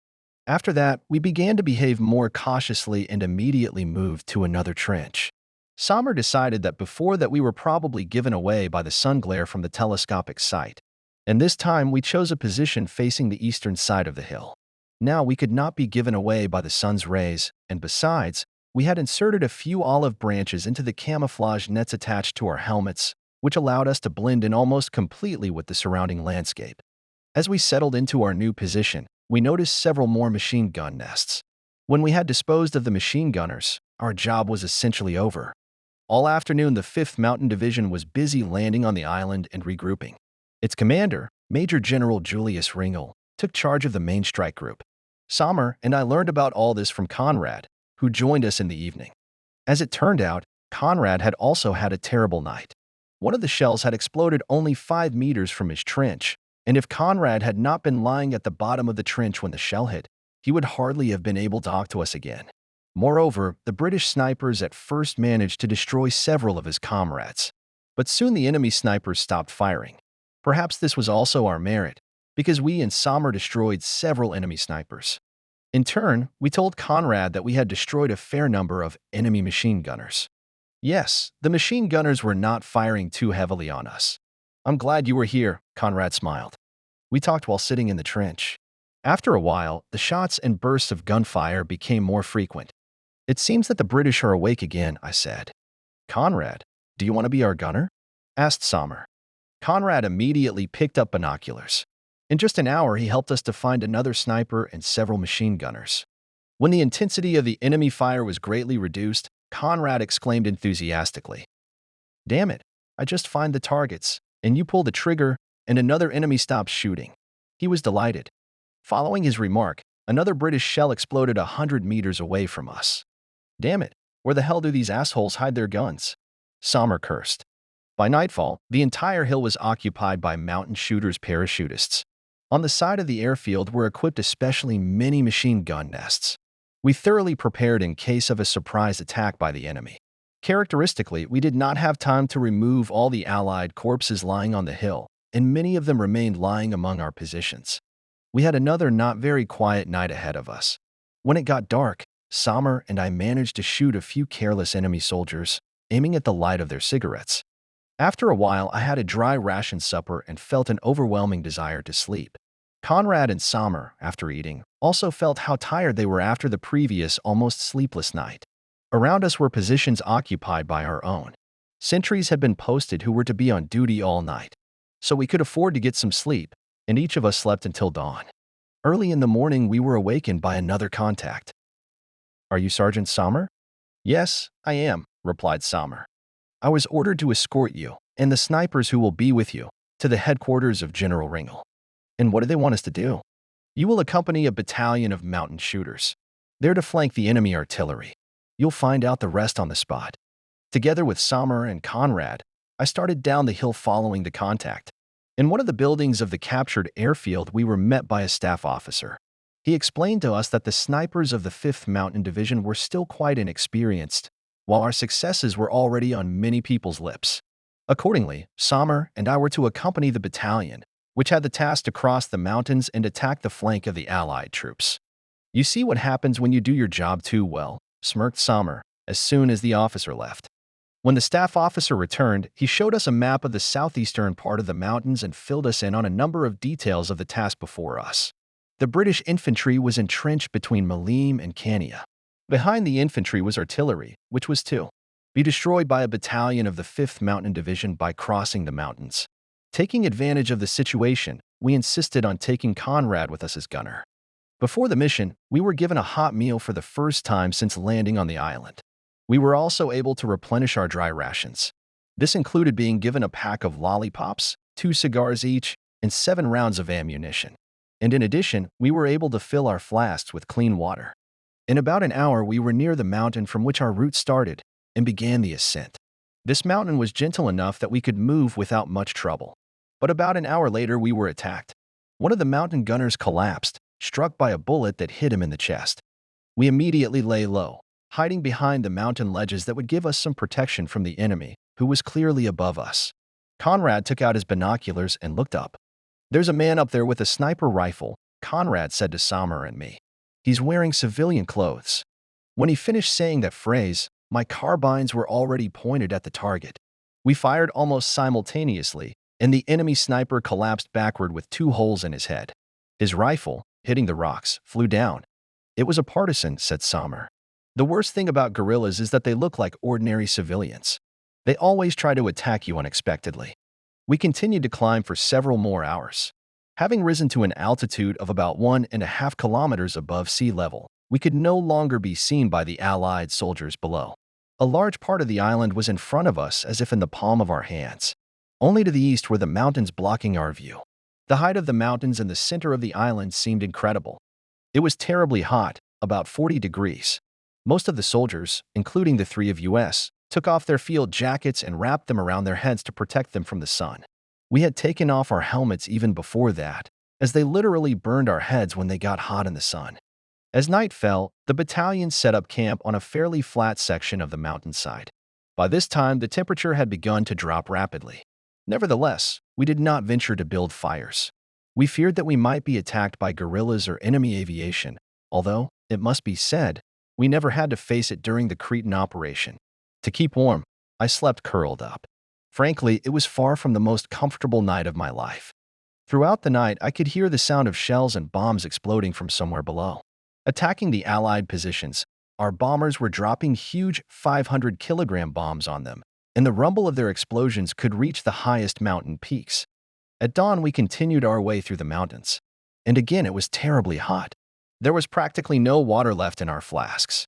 After that, we began to behave more cautiously and immediately moved to another trench. Sommer decided that before that we were probably given away by the sun glare from the telescopic sight, and this time we chose a position facing the eastern side of the hill. Now we could not be given away by the sun's rays, and besides, we had inserted a few olive branches into the camouflage nets attached to our helmets, which allowed us to blend in almost completely with the surrounding landscape. As we settled into our new position, we noticed several more machine gun nests. When we had disposed of the machine gunners, our job was essentially over. All afternoon, the 5th Mountain Division was busy landing on the island and regrouping. Its commander, Major General Julius Ringel, took charge of the main strike group. Sommer and I learned about all this from Conrad, who joined us in the evening. As it turned out, Conrad had also had a terrible night. One of the shells had exploded only 5 meters from his trench, and if Conrad had not been lying at the bottom of the trench when the shell hit, he would hardly have been able to talk to us again. Moreover, the British snipers at first managed to destroy several of his comrades. But soon the enemy snipers stopped firing. Perhaps this was also our merit, because we and Sommer destroyed several enemy snipers. In turn, we told Conrad that we had destroyed a fair number of enemy machine gunners. Yes, the machine gunners were not firing too heavily on us. "I'm glad you were here," Conrad smiled. We talked while sitting in the trench. After a while, the shots and bursts of gunfire became more frequent. "It seems that the British are awake again," I said. "Conrad, do you want to be our gunner?" asked Sommer. Conrad immediately picked up binoculars. In just an hour, he helped us to find another sniper and several machine gunners. When the intensity of the enemy fire was greatly reduced, Conrad exclaimed enthusiastically, "Damn it, I just find the targets, and you pull the trigger, and another enemy stops shooting." He was delighted. Following his remark, another British shell exploded 100 meters away from us. "Damn it, where the hell do these assholes hide their guns?" Sommer cursed. By nightfall, the entire hill was occupied by mountain shooters parachutists. On the side of the airfield were equipped especially many machine gun nests. We thoroughly prepared in case of a surprise attack by the enemy. Characteristically, we did not have time to remove all the Allied corpses lying on the hill, and many of them remained lying among our positions. We had another not very quiet night ahead of us. When it got dark, Sommer and I managed to shoot a few careless enemy soldiers, aiming at the light of their cigarettes. After a while, I had a dry ration supper and felt an overwhelming desire to sleep. Conrad and Sommer, after eating, also felt how tired they were after the previous almost sleepless night. Around us were positions occupied by our own. Sentries had been posted who were to be on duty all night, so we could afford to get some sleep, and each of us slept until dawn. Early in the morning, we were awakened by another contact. "Are you Sergeant Sommer?" "Yes, I am," replied Sommer. "I was ordered to escort you, and the snipers who will be with you, to the headquarters of General Ringel." "And what do they want us to do?" "You will accompany a battalion of mountain shooters. They're to flank the enemy artillery. You'll find out the rest on the spot." Together with Sommer and Conrad, I started down the hill following the contact. In one of the buildings of the captured airfield, we were met by a staff officer. He explained to us that the snipers of the 5th Mountain Division were still quite inexperienced, while our successes were already on many people's lips. Accordingly, Sommer and I were to accompany the battalion, which had the task to cross the mountains and attack the flank of the Allied troops. "You see what happens when you do your job too well," smirked Sommer as soon as the officer left. When the staff officer returned, he showed us a map of the southeastern part of the mountains and filled us in on a number of details of the task before us. The British infantry was entrenched between Malim and Kania. Behind the infantry was artillery, which was to be destroyed by a battalion of the 5th Mountain Division by crossing the mountains. Taking advantage of the situation, we insisted on taking Conrad with us as gunner. Before the mission, we were given a hot meal for the first time since landing on the island. We were also able to replenish our dry rations. This included being given a pack of lollipops, 2 cigars each, and 7 rounds of ammunition. And in addition, we were able to fill our flasks with clean water. In about an hour, we were near the mountain from which our route started and began the ascent. This mountain was gentle enough that we could move without much trouble. But about an hour later, we were attacked. One of the mountain gunners collapsed, struck by a bullet that hit him in the chest. We immediately lay low, hiding behind the mountain ledges that would give us some protection from the enemy, who was clearly above us. Conrad took out his binoculars and looked up. "There's a man up there with a sniper rifle," Conrad said to Sommer and me. "He's wearing civilian clothes." When he finished saying that phrase, my carbines were already pointed at the target. We fired almost simultaneously, and the enemy sniper collapsed backward with 2 holes in his head. His rifle, hitting the rocks, flew down. "It was a partisan," said Sommer. "The worst thing about guerrillas is that they look like ordinary civilians. They always try to attack you unexpectedly." We continued to climb for several more hours. Having risen to an altitude of about 1.5 kilometers above sea level, we could no longer be seen by the Allied soldiers below. A large part of the island was in front of us as if in the palm of our hands. Only to the east were the mountains blocking our view. The height of the mountains in the center of the island seemed incredible. It was terribly hot, about 40 degrees. Most of the soldiers, including the 3 of US, took off their field jackets and wrapped them around their heads to protect them from the sun. We had taken off our helmets even before that, as they literally burned our heads when they got hot in the sun. As night fell, the battalion set up camp on a fairly flat section of the mountainside. By this time, the temperature had begun to drop rapidly. Nevertheless, we did not venture to build fires. We feared that we might be attacked by guerrillas or enemy aviation, although, it must be said, we never had to face it during the Cretan operation. To keep warm, I slept curled up. Frankly, it was far from the most comfortable night of my life. Throughout the night, I could hear the sound of shells and bombs exploding from somewhere below. Attacking the Allied positions, our bombers were dropping huge 500-kilogram bombs on them, and the rumble of their explosions could reach the highest mountain peaks. At dawn, we continued our way through the mountains. And again, it was terribly hot. There was practically no water left in our flasks.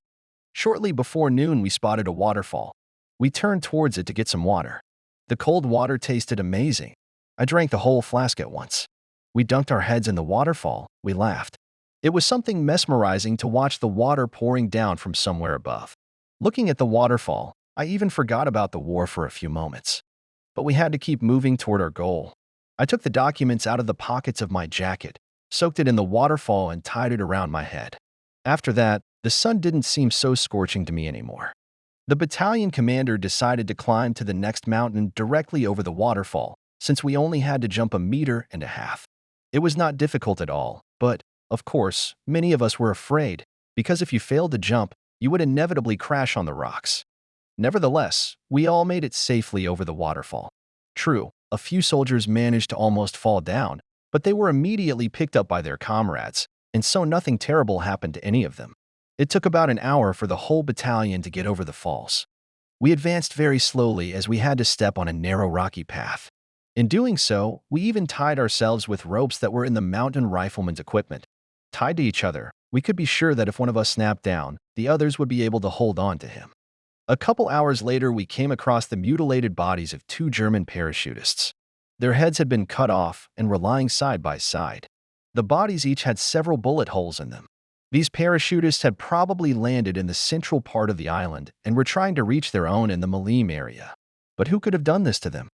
Shortly before noon, we spotted a waterfall. We turned towards it to get some water. The cold water tasted amazing. I drank the whole flask at once. We dunked our heads in the waterfall. We laughed. It was something mesmerizing to watch the water pouring down from somewhere above. Looking at the waterfall, I even forgot about the war for a few moments. But we had to keep moving toward our goal. I took the documents out of the pockets of my jacket, soaked it in the waterfall, and tied it around my head. After that, the sun didn't seem so scorching to me anymore. The battalion commander decided to climb to the next mountain directly over the waterfall, since we only had to jump 1.5 meters. It was not difficult at all, but, of course, many of us were afraid, because if you failed to jump, you would inevitably crash on the rocks. Nevertheless, we all made it safely over the waterfall. True, a few soldiers managed to almost fall down, but they were immediately picked up by their comrades, and so nothing terrible happened to any of them. It took about an hour for the whole battalion to get over the falls. We advanced very slowly as we had to step on a narrow rocky path. In doing so, we even tied ourselves with ropes that were in the mountain rifleman's equipment. Tied to each other, we could be sure that if one of us snapped down, the others would be able to hold on to him. A couple hours later, we came across the mutilated bodies of 2 German parachutists. Their heads had been cut off and were lying side by side. The bodies each had several bullet holes in them. These parachutists had probably landed in the central part of the island and were trying to reach their own in the Malim area. But who could have done this to them?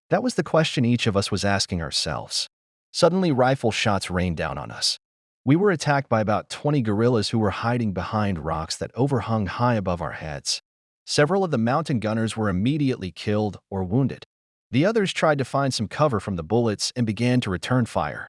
That was the question each of us was asking ourselves. Suddenly, rifle shots rained down on us. We were attacked by about 20 guerrillas who were hiding behind rocks that overhung high above our heads. Several of the mountain gunners were immediately killed or wounded. The others tried to find some cover from the bullets and began to return fire.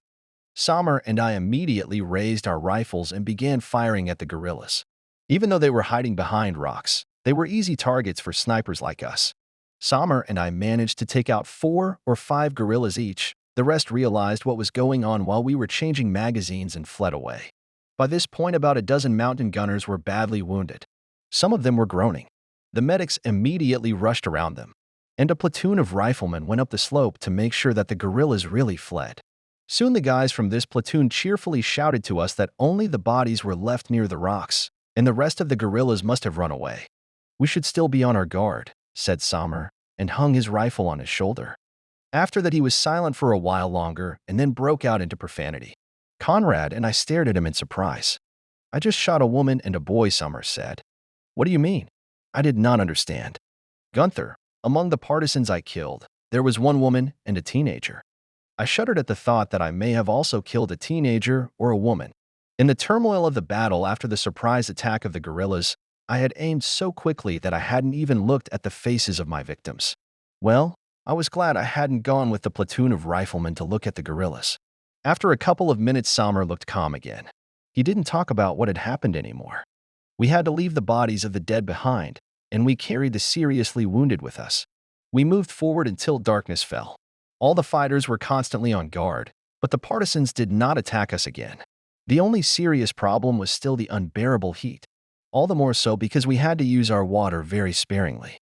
Sommer and I immediately raised our rifles and began firing at the guerrillas. Even though they were hiding behind rocks, they were easy targets for snipers like us. Sommer and I managed to take out 4 or 5 guerrillas each. The rest realized what was going on while we were changing magazines and fled away. By this point, about a dozen mountain gunners were badly wounded. Some of them were groaning. The medics immediately rushed around them, and a platoon of riflemen went up the slope to make sure that the guerrillas really fled. Soon the guys from this platoon cheerfully shouted to us that only the bodies were left near the rocks, and the rest of the guerrillas must have run away. "We should still be on our guard," said Sommer, and hung his rifle on his shoulder. After that, he was silent for a while longer and then broke out into profanity. Conrad and I stared at him in surprise. "I just shot a woman and a boy," Sommer said. "What do you mean?" I did not understand. "Gunther, among the partisans I killed, there was one woman and a teenager." I shuddered at the thought that I may have also killed a teenager or a woman. In the turmoil of the battle after the surprise attack of the guerrillas, I had aimed so quickly that I hadn't even looked at the faces of my victims. Well, I was glad I hadn't gone with the platoon of riflemen to look at the guerrillas. After a couple of minutes, Sommer looked calm again. He didn't talk about what had happened anymore. We had to leave the bodies of the dead behind, and we carried the seriously wounded with us. We moved forward until darkness fell. All the fighters were constantly on guard, but the partisans did not attack us again. The only serious problem was still the unbearable heat, all the more so because we had to use our water very sparingly.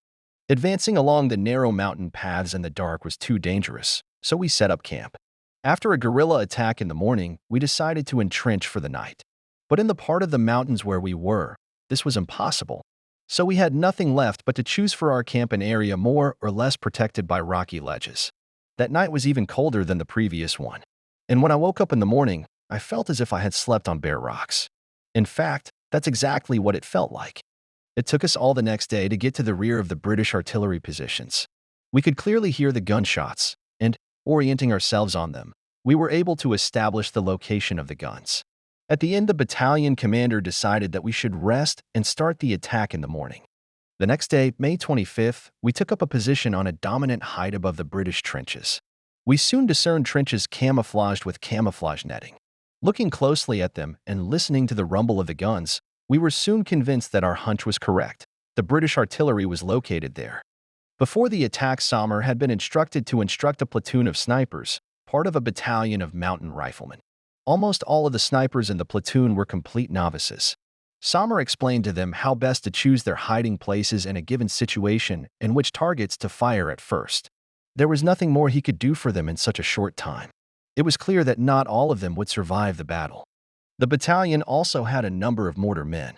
Advancing along the narrow mountain paths in the dark was too dangerous, so we set up camp. After a guerrilla attack in the morning, we decided to entrench for the night. But in the part of the mountains where we were, this was impossible. So we had nothing left but to choose for our camp an area more or less protected by rocky ledges. That night was even colder than the previous one. And when I woke up in the morning, I felt as if I had slept on bare rocks. In fact, that's exactly what it felt like. It took us all the next day to get to the rear of the British artillery positions. We could clearly hear the gunshots, and, orienting ourselves on them, we were able to establish the location of the guns. At the end, the battalion commander decided that we should rest and start the attack in the morning. The next day, May 25th, we took up a position on a dominant height above the British trenches. We soon discerned trenches camouflaged with camouflage netting. Looking closely at them and listening to the rumble of the guns, we were soon convinced that our hunch was correct. The British artillery was located there. Before the attack, Sommer had been instructed to instruct a platoon of snipers, part of a battalion of mountain riflemen. Almost all of the snipers in the platoon were complete novices. Sommer explained to them how best to choose their hiding places in a given situation and which targets to fire at first. There was nothing more he could do for them in such a short time. It was clear that not all of them would survive the battle. The battalion also had a number of mortar men.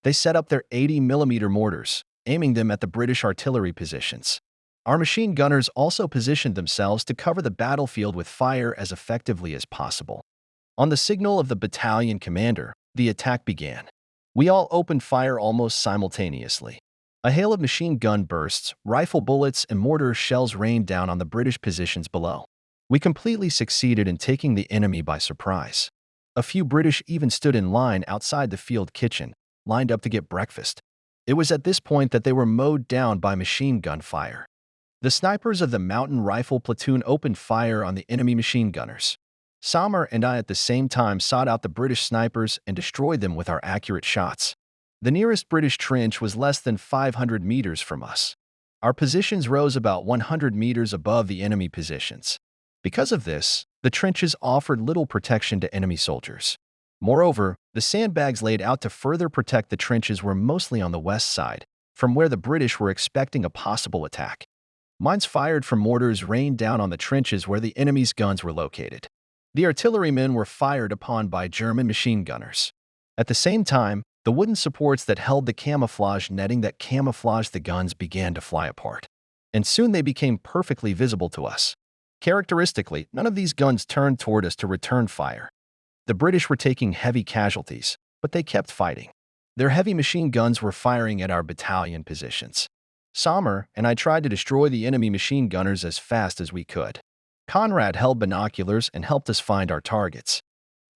They set up their 80mm mortars, aiming them at the British artillery positions. Our machine gunners also positioned themselves to cover the battlefield with fire as effectively as possible. On the signal of the battalion commander, the attack began. We all opened fire almost simultaneously. A hail of machine gun bursts, rifle bullets, and mortar shells rained down on the British positions below. We completely succeeded in taking the enemy by surprise. A few British even stood in line outside the field kitchen, lined up to get breakfast. It was at this point that they were mowed down by machine gun fire. The snipers of the mountain rifle platoon opened fire on the enemy machine gunners. Sommer and I at the same time sought out the British snipers and destroyed them with our accurate shots. The nearest British trench was less than 500 meters from us. Our positions rose about 100 meters above the enemy positions. Because of this, the trenches offered little protection to enemy soldiers. Moreover, the sandbags laid out to further protect the trenches were mostly on the west side, from where the British were expecting a possible attack. Mines fired from mortars rained down on the trenches where the enemy's guns were located. The artillerymen were fired upon by German machine gunners. At the same time, the wooden supports that held the camouflage netting that camouflaged the guns began to fly apart. And soon they became perfectly visible to us. Characteristically, none of these guns turned toward us to return fire. The British were taking heavy casualties, but they kept fighting. Their heavy machine guns were firing at our battalion positions. Sommer and I tried to destroy the enemy machine gunners as fast as we could. Conrad held binoculars and helped us find our targets.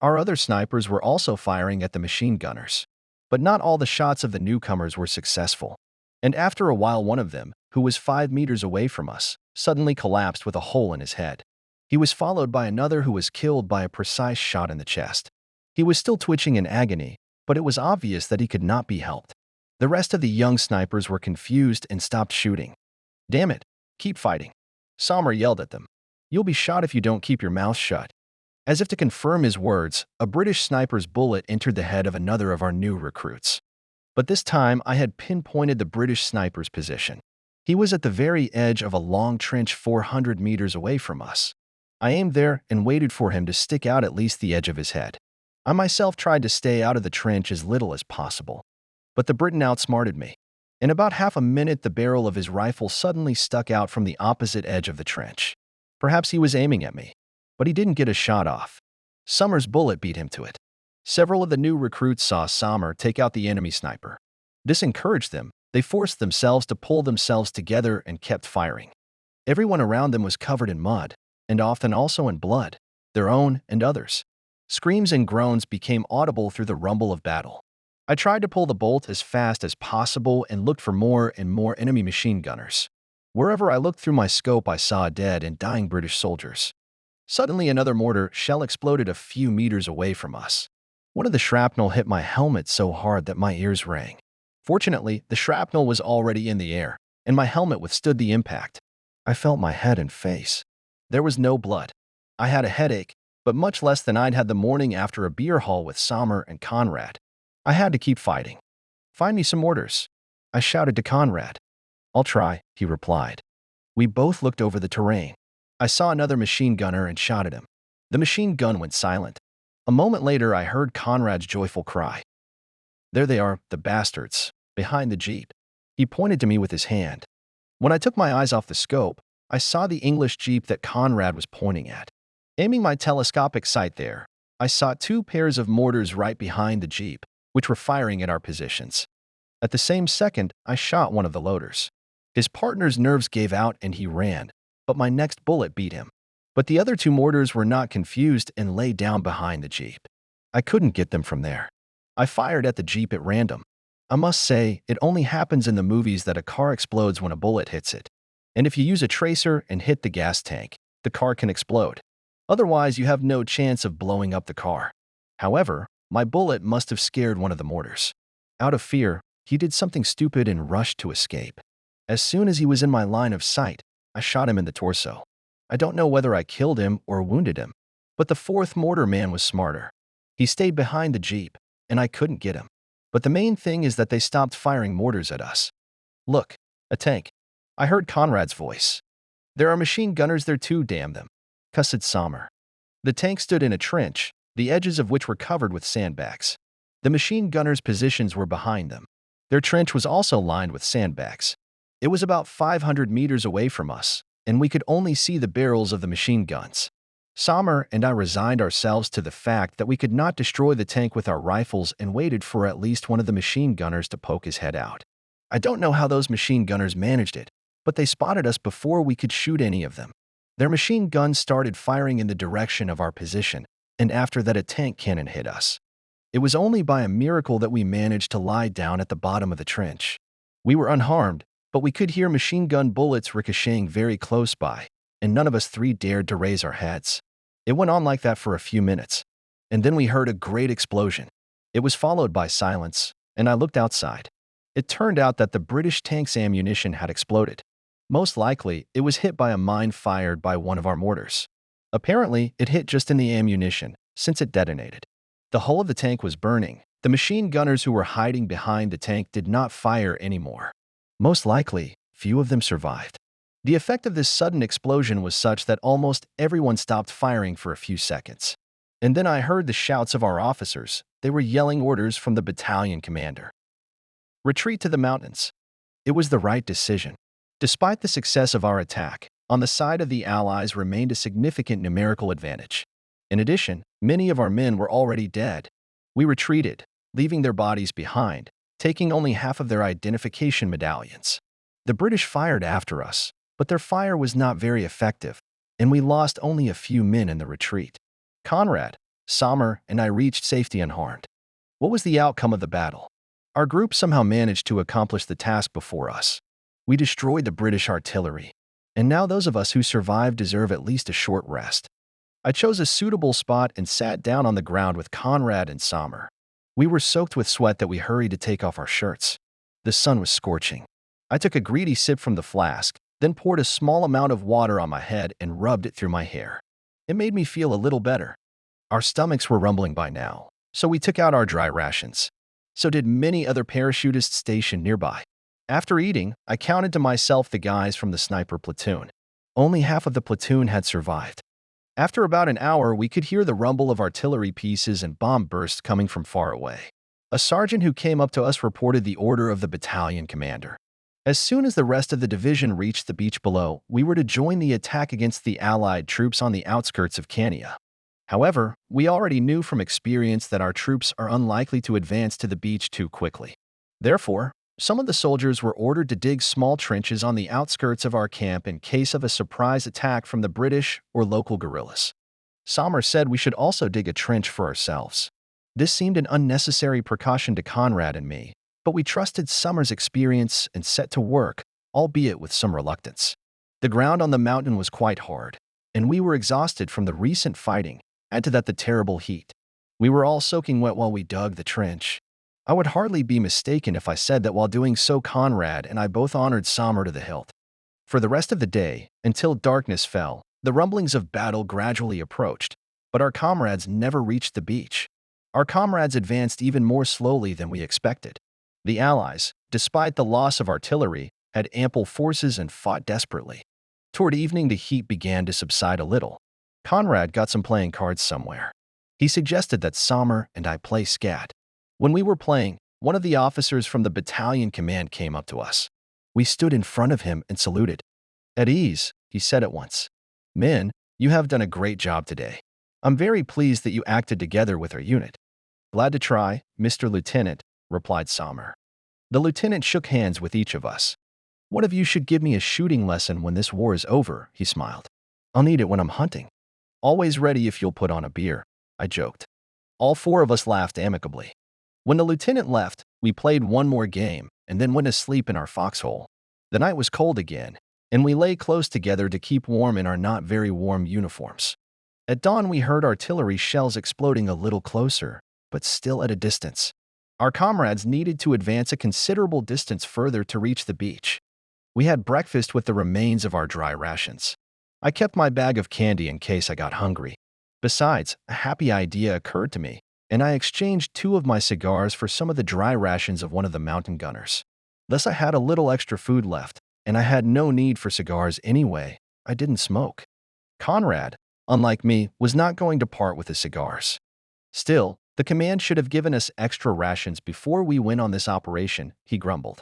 Our other snipers were also firing at the machine gunners. But not all the shots of the newcomers were successful. And after a while one of them, who was 5 meters away from us, suddenly collapsed with a hole in his head. He was followed by another who was killed by a precise shot in the chest. He was still twitching in agony, but it was obvious that he could not be helped. The rest of the young snipers were confused and stopped shooting. "Damn it, keep fighting," Sommer yelled at them. "You'll be shot if you don't keep your mouth shut." As if to confirm his words, a British sniper's bullet entered the head of another of our new recruits. But this time I had pinpointed the British sniper's position. He was at the very edge of a long trench 400 meters away from us. I aimed there and waited for him to stick out at least the edge of his head. I myself tried to stay out of the trench as little as possible. But the Briton outsmarted me. In about half a minute, the barrel of his rifle suddenly stuck out from the opposite edge of the trench. Perhaps he was aiming at me, but he didn't get a shot off. Sommer's bullet beat him to it. Several of the new recruits saw Sommer take out the enemy sniper. This encouraged them. They forced themselves to pull themselves together and kept firing. Everyone around them was covered in mud, and often also in blood, their own and others. Screams and groans became audible through the rumble of battle. I tried to pull the bolt as fast as possible and looked for more and more enemy machine gunners. Wherever I looked through my scope, I saw dead and dying British soldiers. Suddenly, another mortar shell exploded a few meters away from us. One of the shrapnel hit my helmet so hard that my ears rang. Fortunately, the shrapnel was already in the air, and my helmet withstood the impact. I felt my head and face. There was no blood. I had a headache, but much less than I'd had the morning after a beer haul with Sommer and Conrad. I had to keep fighting. "Find me some mortars," I shouted to Conrad. "I'll try," he replied. We both looked over the terrain. I saw another machine gunner and shot at him. The machine gun went silent. A moment later, I heard Conrad's joyful cry. "There they are, the bastards, behind the jeep." He pointed to me with his hand. When I took my eyes off the scope, I saw the English jeep that Conrad was pointing at. Aiming my telescopic sight there, I saw 2 pairs of mortars right behind the jeep, which were firing at our positions. At the same second, I shot one of the loaders. His partner's nerves gave out and he ran, but my next bullet beat him. But the other 2 mortars were not confused and lay down behind the jeep. I couldn't get them from there. I fired at the jeep at random. I must say, it only happens in the movies that a car explodes when a bullet hits it. And if you use a tracer and hit the gas tank, the car can explode. Otherwise, you have no chance of blowing up the car. However, my bullet must have scared one of the mortars. Out of fear, he did something stupid and rushed to escape. As soon as he was in my line of sight, I shot him in the torso. I don't know whether I killed him or wounded him, but the 4th mortar man was smarter. He stayed behind the jeep, and I couldn't get him. But the main thing is that they stopped firing mortars at us. "Look, a tank," I heard Conrad's voice. "There are machine gunners there too, damn them," cussed Sommer. The tank stood in a trench, the edges of which were covered with sandbags. The machine gunners' positions were behind them. Their trench was also lined with sandbags. It was about 500 meters away from us, and we could only see the barrels of the machine guns. Sommer and I resigned ourselves to the fact that we could not destroy the tank with our rifles and waited for at least one of the machine gunners to poke his head out. I don't know how those machine gunners managed it, but they spotted us before we could shoot any of them. Their machine guns started firing in the direction of our position, and after that a tank cannon hit us. It was only by a miracle that we managed to lie down at the bottom of the trench. We were unharmed, but we could hear machine gun bullets ricocheting very close by, and none of us three dared to raise our heads. It went on like that for a few minutes, and then we heard a great explosion. It was followed by silence, and I looked outside. It turned out that the British tank's ammunition had exploded. Most likely, it was hit by a mine fired by one of our mortars. Apparently, it hit just in the ammunition, since it detonated. The hull of the tank was burning. The machine gunners who were hiding behind the tank did not fire anymore. Most likely, few of them survived. The effect of this sudden explosion was such that almost everyone stopped firing for a few seconds. And then I heard the shouts of our officers. They were yelling orders from the battalion commander. Retreat to the mountains. It was the right decision. Despite the success of our attack, on the side of the Allies remained a significant numerical advantage. In addition, many of our men were already dead. We retreated, leaving their bodies behind, taking only half of their identification medallions. The British fired after us, but their fire was not very effective, and we lost only a few men in the retreat. Conrad, Sommer, and I reached safety unharmed. What was the outcome of the battle? Our group somehow managed to accomplish the task before us. We destroyed the British artillery, and now those of us who survived deserve at least a short rest. I chose a suitable spot and sat down on the ground with Conrad and Sommer. We were soaked with sweat that we hurried to take off our shirts. The sun was scorching. I took a greedy sip from the flask, then poured a small amount of water on my head and rubbed it through my hair. It made me feel a little better. Our stomachs were rumbling by now, so we took out our dry rations. So did many other parachutists stationed nearby. After eating, I counted to myself the guys from the sniper platoon. Only half of the platoon had survived. After about an hour, we could hear the rumble of artillery pieces and bomb bursts coming from far away. A sergeant who came up to us reported the order of the battalion commander. As soon as the rest of the division reached the beach below, we were to join the attack against the Allied troops on the outskirts of Kania. However, we already knew from experience that our troops are unlikely to advance to the beach too quickly. Therefore, some of the soldiers were ordered to dig small trenches on the outskirts of our camp in case of a surprise attack from the British or local guerrillas. Sommer said we should also dig a trench for ourselves. This seemed an unnecessary precaution to Conrad and me, but we trusted Sommer's experience and set to work, albeit with some reluctance. The ground on the mountain was quite hard, and we were exhausted from the recent fighting, add to that the terrible heat. We were all soaking wet while we dug the trench. I would hardly be mistaken if I said that while doing so Conrad and I both honored Sommer to the hilt. For the rest of the day, until darkness fell, the rumblings of battle gradually approached, but our comrades never reached the beach. Our comrades advanced even more slowly than we expected. The Allies, despite the loss of artillery, had ample forces and fought desperately. Toward evening, the heat began to subside a little. Conrad got some playing cards somewhere. He suggested that Sommer and I play scat. When we were playing, one of the officers from the battalion command came up to us. We stood in front of him and saluted. At ease, he said at once. Men, you have done a great job today. I'm very pleased that you acted together with our unit. Glad to try, Mr. Lieutenant, replied Sommer. The lieutenant shook hands with each of us. One of you should give me a shooting lesson when this war is over, he smiled. I'll need it when I'm hunting. Always ready if you'll put on a beer, I joked. All four of us laughed amicably. When the lieutenant left, we played one more game and then went to sleep in our foxhole. The night was cold again, and we lay close together to keep warm in our not very warm uniforms. At dawn, we heard artillery shells exploding a little closer, but still at a distance. Our comrades needed to advance a considerable distance further to reach the beach. We had breakfast with the remains of our dry rations. I kept my bag of candy in case I got hungry. Besides, a happy idea occurred to me, and I exchanged 2 of my cigars for some of the dry rations of one of the mountain gunners. Thus I had a little extra food left, and I had no need for cigars anyway. I didn't smoke. Conrad, unlike me, was not going to part with his cigars. Still, the command should have given us extra rations before we went on this operation, he grumbled.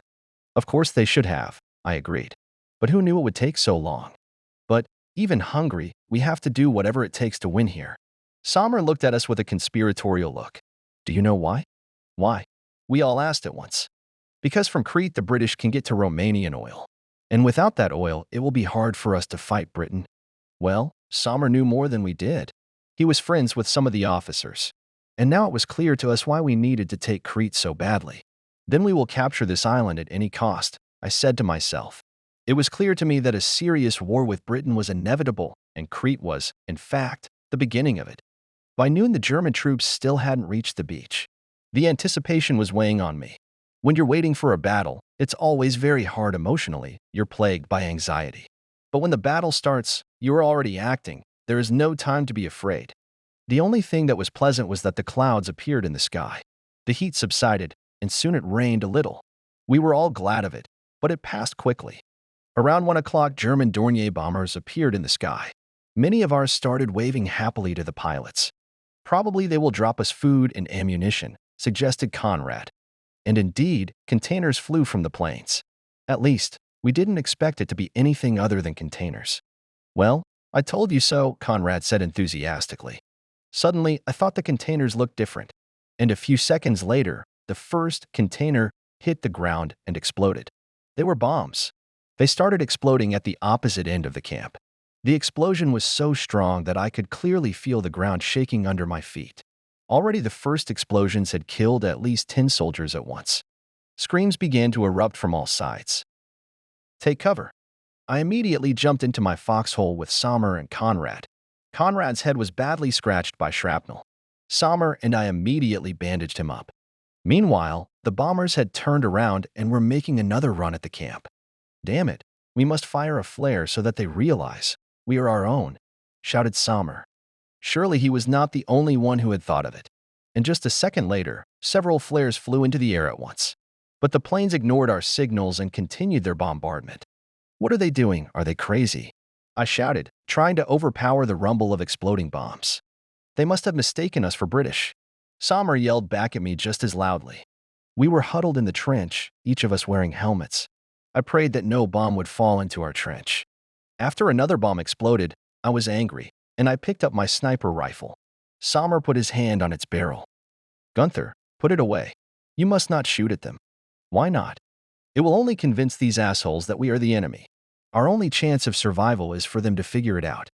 Of course they should have, I agreed. But who knew it would take so long? But, even hungry, we have to do whatever it takes to win here. Sommer looked at us with a conspiratorial look. Do you know why? Why? We all asked at once. Because from Crete the British can get to Romanian oil. And without that oil, it will be hard for us to fight Britain. Well, Sommer knew more than we did. He was friends with some of the officers. and now it was clear to us why we needed to take Crete so badly. Then we will capture this island at any cost, I said to myself. It was clear to me that a serious war with Britain was inevitable, and Crete was, in fact, the beginning of it. By noon, the German troops still hadn't reached the beach. The anticipation was weighing on me. When you're waiting for a battle, it's always very hard emotionally. You're plagued by anxiety. But when the battle starts, you are already acting. There is no time to be afraid. The only thing that was pleasant was that the clouds appeared in the sky. The heat subsided, and soon it rained a little. We were all glad of it, but it passed quickly. Around 1 o'clock, German Dornier bombers appeared in the sky. Many of ours started waving happily to the pilots. Probably they will drop us food and ammunition, suggested Conrad. And indeed, containers flew from the planes. At least, we didn't expect it to be anything other than containers. Well, I told you so, Conrad said enthusiastically. Suddenly, I thought the containers looked different. And a few seconds later, the first container hit the ground and exploded. They were bombs. They started exploding at the opposite end of the camp. The explosion was so strong that I could clearly feel the ground shaking under my feet. Already the first explosions had killed at least 10 soldiers at once. Screams began to erupt from all sides. Take cover. I immediately jumped into my foxhole with Sommer and Conrad. Conrad's head was badly scratched by shrapnel. Sommer and I immediately bandaged him up. Meanwhile, the bombers had turned around and were making another run at the camp. Damn it, we must fire a flare so that they realize we are our own, shouted Sommer. Surely he was not the only one who had thought of it. And just a second later, several flares flew into the air at once. But the planes ignored our signals and continued their bombardment. What are they doing? Are they crazy? I shouted, trying to overpower the rumble of exploding bombs. They must have mistaken us for British. Sommer yelled back at me just as loudly. We were huddled in the trench, each of us wearing helmets. I prayed that no bomb would fall into our trench. After another bomb exploded, I was angry, and I picked up my sniper rifle. Sommer put his hand on its barrel. Gunther, put it away. You must not shoot at them. Why not? It will only convince these assholes that we are the enemy. Our only chance of survival is for them to figure it out.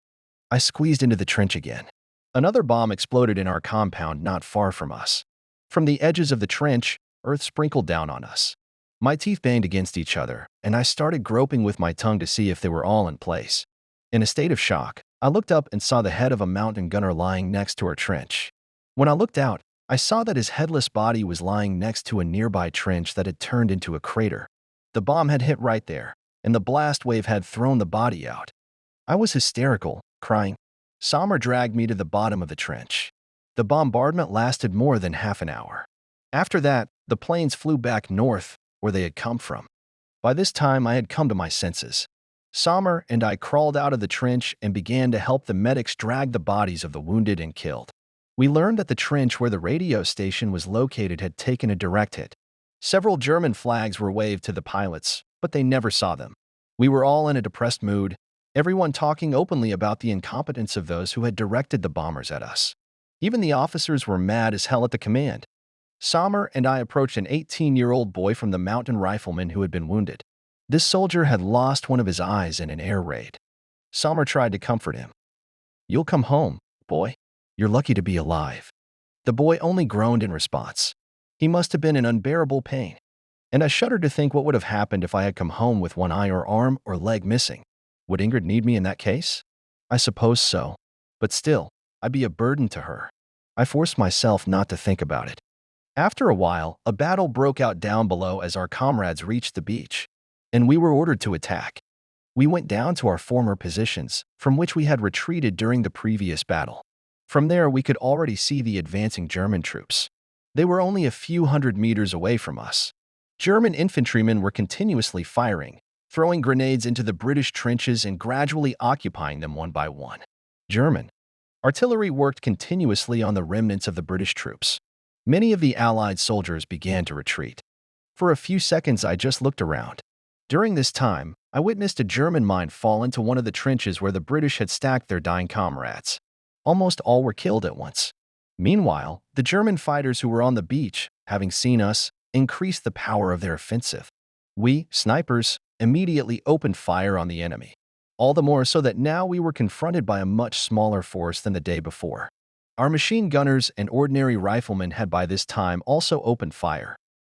I squeezed into the trench again. Another bomb exploded in our compound not far from us. From the edges of the trench, earth sprinkled down on us. My teeth banged against each other, and I started groping with my tongue to see if they were all in place. In a state of shock, I looked up and saw the head of a mountain gunner lying next to our trench. When I looked out, I saw that his headless body was lying next to a nearby trench that had turned into a crater. The bomb had hit right there, and the blast wave had thrown the body out. I was hysterical, crying. Sommer dragged me to the bottom of the trench. The bombardment lasted more than half an hour. After that, the planes flew back north, where they had come from. By this time, I had come to my senses. Sommer and I crawled out of the trench and began to help the medics drag the bodies of the wounded and killed. We learned that the trench where the radio station was located had taken a direct hit. Several German flags were waved to the pilots, but they never saw them. We were all in a depressed mood, everyone talking openly about the incompetence of those who had directed the bombers at us. Even the officers were mad as hell at the command. Sommer and I approached an 18-year-old boy from the mountain riflemen who had been wounded. This soldier had lost one of his eyes in an air raid. Sommer tried to comfort him. You'll come home, boy. You're lucky to be alive. The boy only groaned in response. He must have been in unbearable pain. And I shuddered to think what would have happened if I had come home with one eye or arm or leg missing. Would Ingrid need me in that case? I suppose so. But still, I'd be a burden to her. I forced myself not to think about it. After a while, a battle broke out down below as our comrades reached the beach, and we were ordered to attack. We went down to our former positions, from which we had retreated during the previous battle. From there, we could already see the advancing German troops. They were only a few hundred meters away from us. German infantrymen were continuously firing, throwing grenades into the British trenches and gradually occupying them one by one. German artillery worked continuously on the remnants of the British troops. Many of the Allied soldiers began to retreat. For a few seconds, I just looked around. During this time, I witnessed a German mine fall into one of the trenches where the British had stacked their dying comrades. Almost all were killed at once. Meanwhile, the German fighters who were on the beach, having seen us, increased the power of their offensive. We, snipers, immediately opened fire on the enemy. All the more so that now we were confronted by a much smaller force than the day before. Our machine gunners and ordinary riflemen had by this time also opened fire.